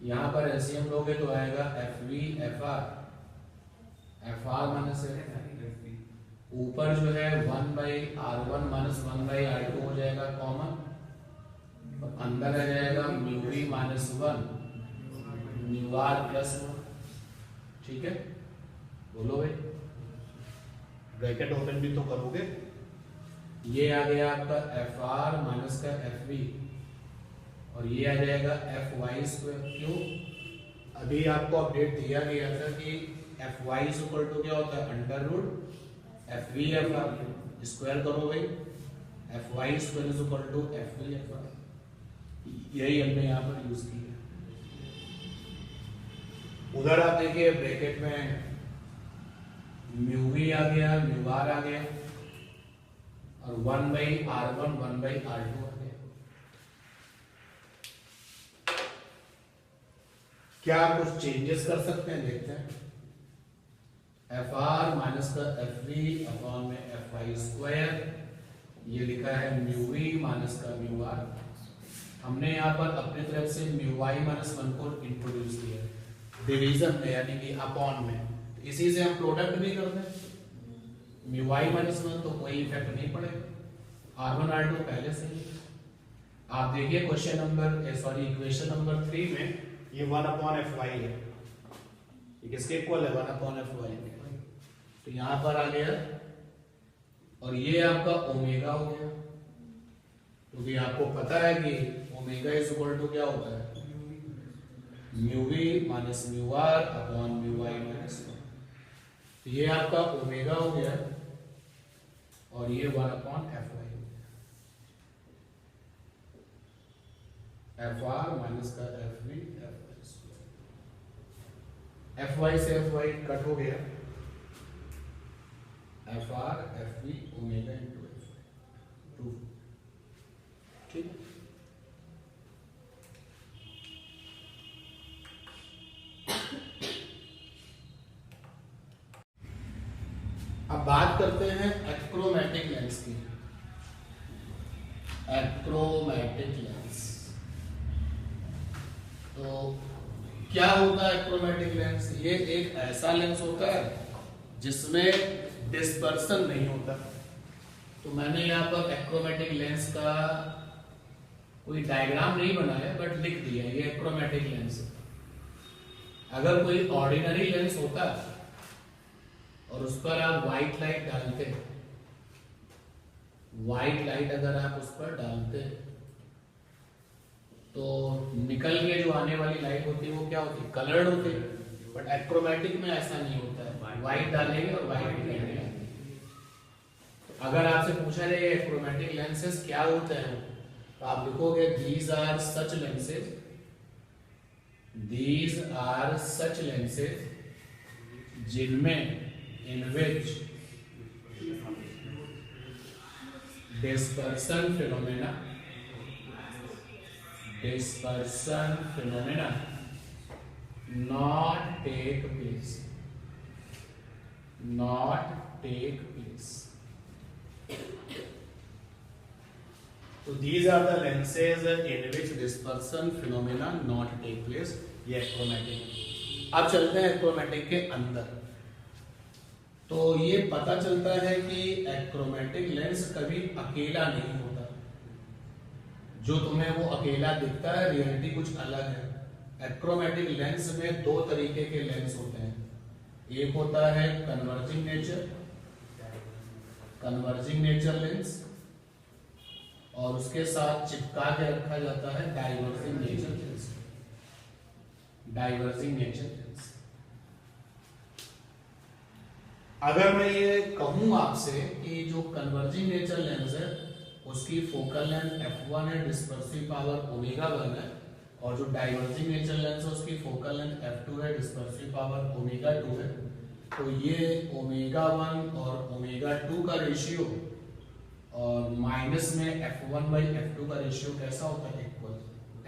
यहां पर एलसीएम लोगे तो आएगा fv fr, fr माइनस ऊपर जो है 1/r1 माइनस 1/r2 हो जाएगा कॉमन, और अंदर आ जाएगा mu V minus 1 mu R plus 1। ठीक है, बोलो भाई, ब्रैकेट ओपन भी तो करोगे। ये आ गया आपका एफ आर माइनस का एफ वी और ये आ जाएगा एफ वाई स्क्वायर। क्यों, अभी आपको अपडेट दिया गया था कि F Y is equal to क्या होता है, under root F V F R, square करो भाई, F Y square is equal to F V F R, यही हमने यहाँ पर यूज किया। उधर आप देखिए ब्रैकेट में म्यू वी आ गया, म्यू आर आ गया और 1/r1 1/r2 आ गया। क्या आप कुछ चेंजेस कर सकते हैं, देखते हैं। एफ आर माइनस का एफ वी अपॉन में एफ वाई स्क्वायर, ये लिखा है म्यू वी माइनस का म्यू आर। हमने यहाँ पर अपनी तरफ से म्यू वाई माइनस 1 को इंट्रोड्यूस किया डिवीजन में, यानी कि अपॉन में, इसी से हम प्रोडक्ट भी करते हैं। म्यू वाई माइनस 1 तो कोई इफेक्ट नहीं पड़ेगा, r1 r2 पहले से ही। आप देखिए question number sorry equation number 3 में ये 1/fy है, ये किसके इक्वल है, 1/fy। तो यहां पर आ गया और ये आपका ओमेगा हो गया, क्योंकि आपको पता है कि ओमेगा इज इक्वल टू क्या होता है, mu V minus mu R upon mu Y minus 1। तो ये आपका ओमेगा हो गया और ये 1/fy, एफ आर माइनस का एफ वी एफ वाई से एफ वाई कट हो गया, F R F V omega into F Y 2। ठीक, अब बात करते हैं एक्रोमैटिक लेंस की। एक्रोमैटिक लेंस, तो क्या होता है एक्रोमैटिक लेंस? ये एक ऐसा लेंस होता है जिसमें डिस्पर्सन नहीं होता। तो मैंने यहाँ पर एक्रोमैटिक लेंस का कोई डायग्राम नहीं बनाया, बट लिख दिया ये एक्रोमैटिक लेंस। अगर कोई ऑर्डिनरी लेंस होता और उस पर आप व्हाइट लाइट डालते, व्हाइट लाइट अगर आप उस पर डालते तो निकल के जो आने वाली लाइट होती है वो क्या होती है, कलर्ड होती है। बट एक्रोमैटिक में ऐसा नहीं होता है, व्हाइट डालेंगे और व्हाइट निकलेंगे। तो अगर आपसे पूछा जाए एक्रोमेटिक लेंसेज क्या होते हैं तो आप लिखोगे these are such lenses, these are such lenses जिनमें in which dispersion phenomena not take place. तो these are the lenses in which dispersion phenomena not take place. ये एक्रोमेटिक। अब चलते हैं एक्रोमेटिक के अंदर। तो ये पता चलता है कि एक्रोमेटिक लेंस कभी अकेला नहीं होता। जो तुम्हें वो अकेला दिखता है रियलिटी कुछ अलग है। एक्रोमेटिक लेंस में दो तरीके के लेंस होते हैं, एक होता है कन्वर्जिंग नेचर लेंस और उसके साथ चिपका के रखा जाता है डाइवर्जिंग नेचर लेंस। अगर मैं ये कहूं आपसे कि जो कन्वर्जिंग नेचर लेंस है उसकी फोकल लेंथ f1 है, डिस्पर्सिव पावर ω1 है, और जो डाइवर्जिंग नेचर लेंस है उसकी फोकल लेंथ f2 है, डिस्पर्सिव पावर ω2 है। तो ये ω1 और ω2 का रेशियो और माइनस में f1/f2 का रेशियो कैसा होता है? इक्वल।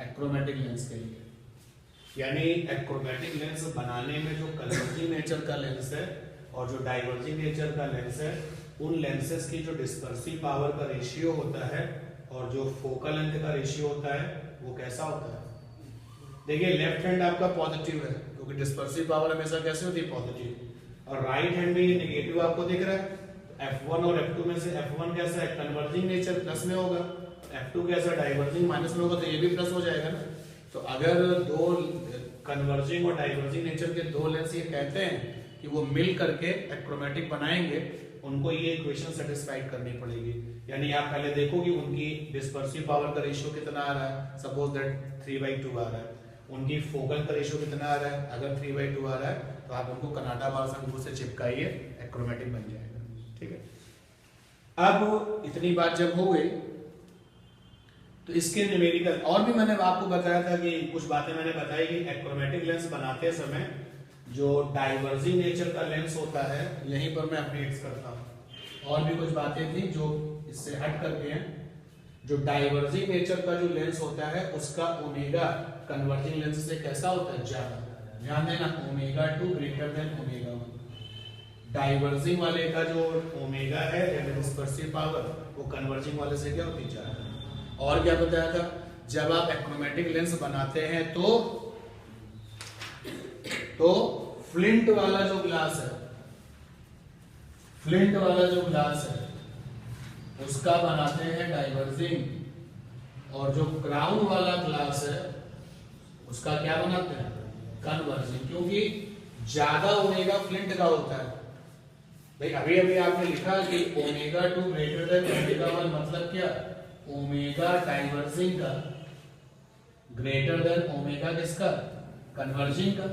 एक्रोमेटिक लेंस के लिए यानी एक्रोमेटिक लेंस बनाने में जो कन्वर्जिंग नेचर का लेंस है और जो डाइवर्जिंग नेचर का लेंस है उन लेंसेस की जो डिस्पर्सिव पावर का रेशियो होता है और जो फोकल लेंथ का रेशियो होता है वो कैसा होता है? देखिए लेफ्ट हैंड आपका पॉजिटिव है क्योंकि डिस्पर्सिव पावर हमेशा कैसे होती है? पॉजिटिव। और राइट हैंड में ये नेगेटिव आपको दिख रहा है। f1 और f2 में से f1 कैसा है? कन्वर्जिंग नेचर प्लस में होगा, f2 कैसा डाइवर्जिंग माइनस में होगा, तो ये भी प्लस हो जाएगा ना। तो अगर दो कन्वर्जिंग और डाइवर्जिंग नेचर के दो लेंस ये कहते हैं कि वो मिल करके एक्रोमेटिक बनाएंगे, उनको ये इक्वेशन सेटिस्फाइड करनी पड़ेगी। यानी आप पहले देखो कि उनकी डिस्पर्सिव पावर का रेशियो कितना आ रहा है, सपोज दैट 3/2 आ रहा है। उनकी फोकल का रेशियो कितना आ रहा है? अगर 3/2 आ रहा है तो आप उनको कनाडा बार शंकु से चिपकाइए, एक्रोमेटिक बन जाएगा। ठीक है। अब इतनी बात जब हो गई तो इसके न्यूमेरिकल और भी मैंने आपको बताया था कि कुछ बातें मैंने बताई कि एक्रोमेटिक लेंस बनाते समय जो डाइवर्जिंग नेचर का लेंस होता है यहीं पर मैं अपडेट्स करता हूं। और भी कुछ बातें थी जो इससे हट करके हैं। जो डाइवर्जिंग नेचर का जो लेंस होता है उसका ओमेगा कन्वर्जिंग लेंस से कैसा होता है? ज्यादा। ध्यान देना, ω2 ग्रेटर देन ω1। डाइवर्जिंग वाले का जो ओमेगा है यानी डिस्पर्सिव पावर वो कन्वर्जिंग वाले से क्या होती है? ज्यादा। और क्या बताया था? जब आप एक्रोमेटिक लेंस बनाते हैं तो फ्लिंट वाला जो ग्लास है उसका बनाते हैं डाइवर्जिंग, और जो क्राउन वाला ग्लास है उसका क्या बनाते हैं? कन्वर्जिंग। क्योंकि ज्यादा ओमेगा फ्लिंट का होता है। भाई अभी अभी आपने लिखा कि ω2 ग्रेटर देन ω1 मतलब क्या? ओमेगा डाइवर्जिंग का ग्रेटर देन ओमेगा किसका? कन्वर्जिंग का।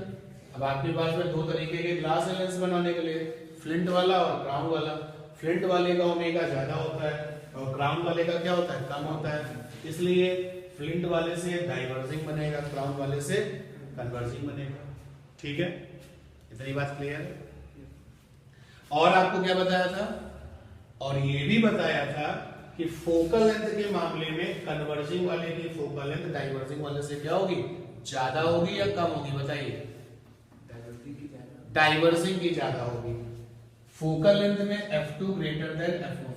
अब आपके पास में दो तरीके के ग्लास है लेंस बनाने के लिए, फ्लिंट वाला और क्राउन वाला। फ्लिंट वाले का ओमेगा ज्यादा होता है और क्राउन वाले का क्या होता है? कम होता है। इसलिए फ्लिंट वाले से डाइवर्जिंग बनेगा, क्राउन वाले से कन्वर्जिंग बनेगा। ठीक है, इतनी बात क्लियर है। और आपको क्या बताया था? और ये भी बताया था कि फोकल लेंथ के मामले में कन्वर्जिंग वाले की फोकल लेंथ डाइवर्जिंग वाले से क्या होगी? ज्यादा होगी या कम होगी? बताइए। डाइवर्जिंग की ज्यादा होगी। फोकल लेंथ में f2 ग्रेटर देन f1।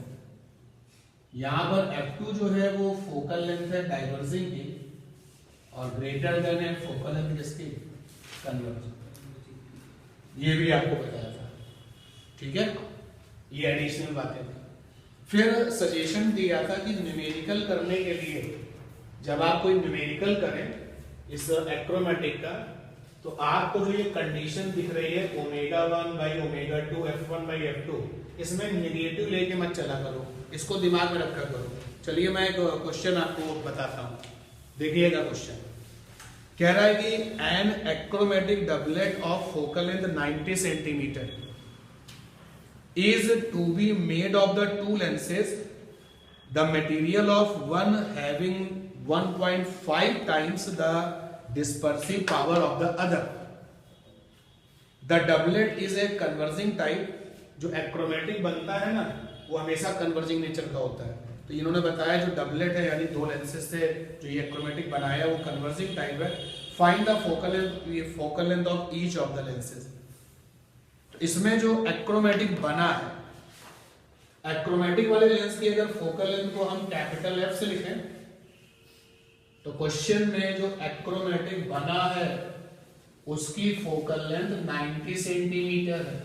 यहां पर f2 जो है वो फोकल लेंथ है डाइवर्जिंग की और ग्रेटर देन है फोकल लेंथ किसकी? कन्वर्जिंग। ये भी आपको बताया था। ठीक है, ये एडिशनल बातें थी। फिर सजेशन दिया था कि न्यूमेरिकल करने के लिए जब आप कोई न्यूमेरिकल करें इस एक्रोमेटिक का तो आपको जो ये कंडीशन दिख रही है ω1/ω2 f1/f2 इसमें नेगेटिव लेके मत चला करो, इसको दिमाग में रखा करो। चलिए मैं एक क्वेश्चन आपको बताता हूं, देखिएगा। क्वेश्चन कह रहा है कि an achromatic doublet of focal length 90 centimetre is to be made of the two lenses, the material of one having 1.5 times the dispersive power of the other. The doublet is a converging type. जो achromatic बनता है ना वो हमेशा converging nature का होता है। तो इन्होंने बताया जो डबलेट है यानी दो लेंसेज से जो ये एक्रोमेटिक बनाया वो कन्वर्जिंग टाइप है। Find the focal length of each of the lenses. तो इसमें जो एक्रोमेटिक बना है, एक्रोमेटिक वाले लेंस की अगर फोकल लेंथ को हम कैपिटल F से लिखें तो क्वेश्चन में जो एक्रोमेटिक बना है उसकी फोकल लेंथ 90 सेंटीमीटर है।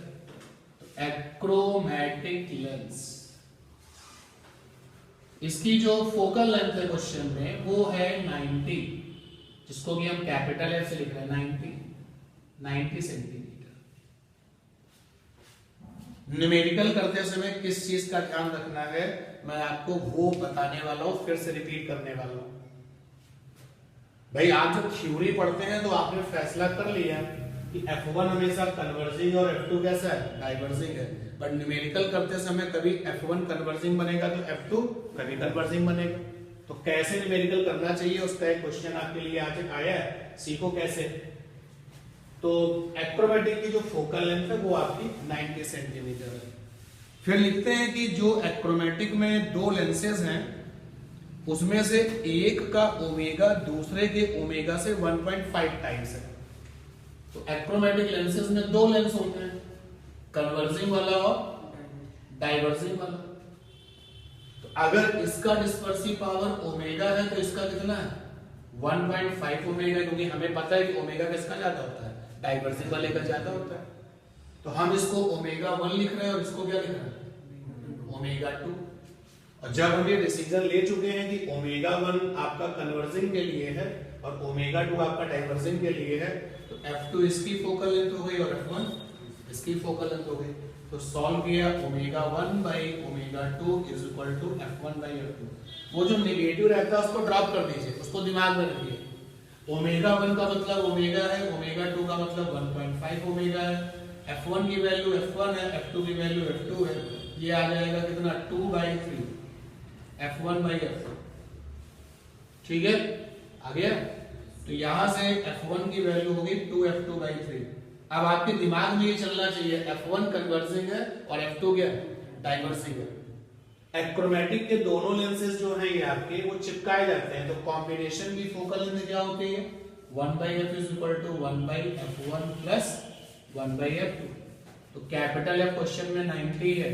एक्रोमेटिक लेंस, इसकी जो फोकल लेंथ है क्वेश्चन में वो है 90, जिसको कि हम कैपिटल F से लिख रहे हैं 90 सेंटीमीटर। न्यूमेरिकल करते समय किस चीज का ध्यान रखना है मैं आपको वो बताने वाला हूं, फिर से रिपीट करने वाला हूं। भाई आप जब थ्योरी पढ़ते हैं तो आपने फैसला कर लिया कि F1 हमेशा कन्वर्जिंग और F2 कैसा है, डाइवर्जिंग है। बट न्यूमेरिकल करते समय कभी F1 कन्वर्जिंग बनेगा तो F2 कभी कन्वर्जिंग बनेगा। तो कैसे न्यूमेरिकल करना चाहिए उसका एक क्वेश्चन आपके लिए आज आया है, सीखो कैसे। तो एक्रोमेटिक की जो फोकल लेंथ है वो आपकी 90 सेंटीमीटर है। फिर लिखते हैं कि जो एक्रोमेटिक में दो लेंसेज हैं उसमें से एक का ओमेगा दूसरे के ओमेगा से 1.5 टाइम्स है। तो एक्रोमेटिक लेंसेज में दो लेंस होते हैं, कन्वर्जिंग वाला और डाइवर्जिंग वाला। तो अगर इसका डिस्पर्सिव पावर ओमेगा है तो इसका कितना है 1.5 ओमेगा, क्योंकि हमें पता है कि ओमेगा किसका ज्यादा होता है, डाइवर्जिंग वाले का ज्यादा होता है। तो हम इसको ओमेगा 1 लिख रहे हैं और इसको क्या लिख रहे हैं ओमेगा 2। और जब हम ये डिसीजन ले चुके हैं कि ओमेगा 1 आपका कन्वर्जिंग के लिए है और ओमेगा 2 आपका डाइवर्जिंग के लिए है, तो F2 इसकी फोकल लेंथ हो गई और F1 इसकी फोकल लेंथ हो गई। तो सॉल्व किया omega 1 by omega 2 is equal to F1 by F2। वो जो नेगेटिव रहता है उसको ड्रॉप कर दीजिए, उसको दिमाग में रखिए। ओमेगा 1 का मतलब ओमेगा है, ओमेगा 2 का मतलब 1.5 ओमेगा है, F1 की वैल्यू F1 है, F2 की वैल्यू F2 है। ये आ जाएगा कितना 2/3 F1 बाई F2। ठीक है, आ गया। तो यहां से F1 की वैल्यू होगी 2F2/3। अब आपके दिमाग में ये चलना चाहिए F1 कन्वर्जिंग है और F2 क्या डाइवर्जिंग है। एक्रोमेटिक के दोनों लेंसेज जो हैं ये आपके वो चिपकाए जाते हैं, तो कॉम्बिनेशन की फोकल लेंथ क्या होती है 1/F is equal to 1/F1 plus 1/F2। तो कैपिटल F क्वेश्चन में 90 है,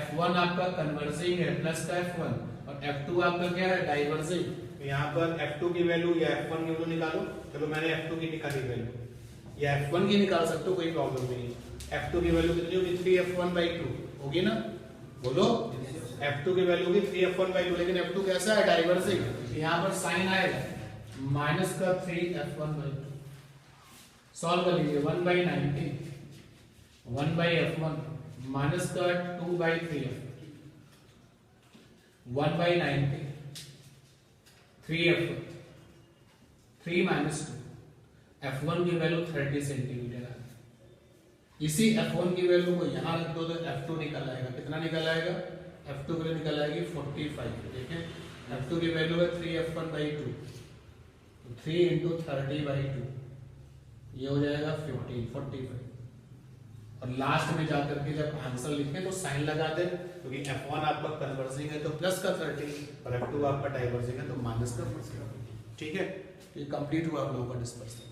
F1 आपका कन्वर्जिंग है प्लस का F1 और F2 आपका क्या है डाइवर्जिंग। तो यहाँ पर F2 की वैल्यू या F1 की वैल्यू निकालो। चलो मैंने F2 की निकाली वैल्यू, या F1 की निकाल सकते हो, कोई प्रॉब्लम नहीं है। F2 की वैल्यू कितनी होगी 3F1/2 होगी ना, बोलो। F2 की वैल्यू होगी 3F1/2, लेकिन F2 कैसा है डाइवर्जिंग। यहाँ पर साइन आएगा माइनस का 3F1/2। सॉल्व कर लीजिए 1/90 1/F1 माइनस का 2/3F 1/90 3F 3 माइनस 2। F1 की वैल्यू 30 सेंटीमीटर है। इसी F1 की वैल्यू को यहां रख दो तो F2 निकल आएगा। कितना निकल आएगा F2 की वैल्यू निकल आएगी 45। देखें F2 की वैल्यू है 3F1/2, तो 3 इंटू 30/2 ये हो जाएगा 45। और लास्ट में जाकर के जब आंसर लिखें तो साइन लगा दें, क्योंकि F1 आपका कन्वर्जिंग है तो प्लस का 30 और F2 आपका डाइवर्जिंग है तो माइनस का 40। ठीक है, तो ये कंप्लीट हुआ आप लोगों का डिस्पर्सन।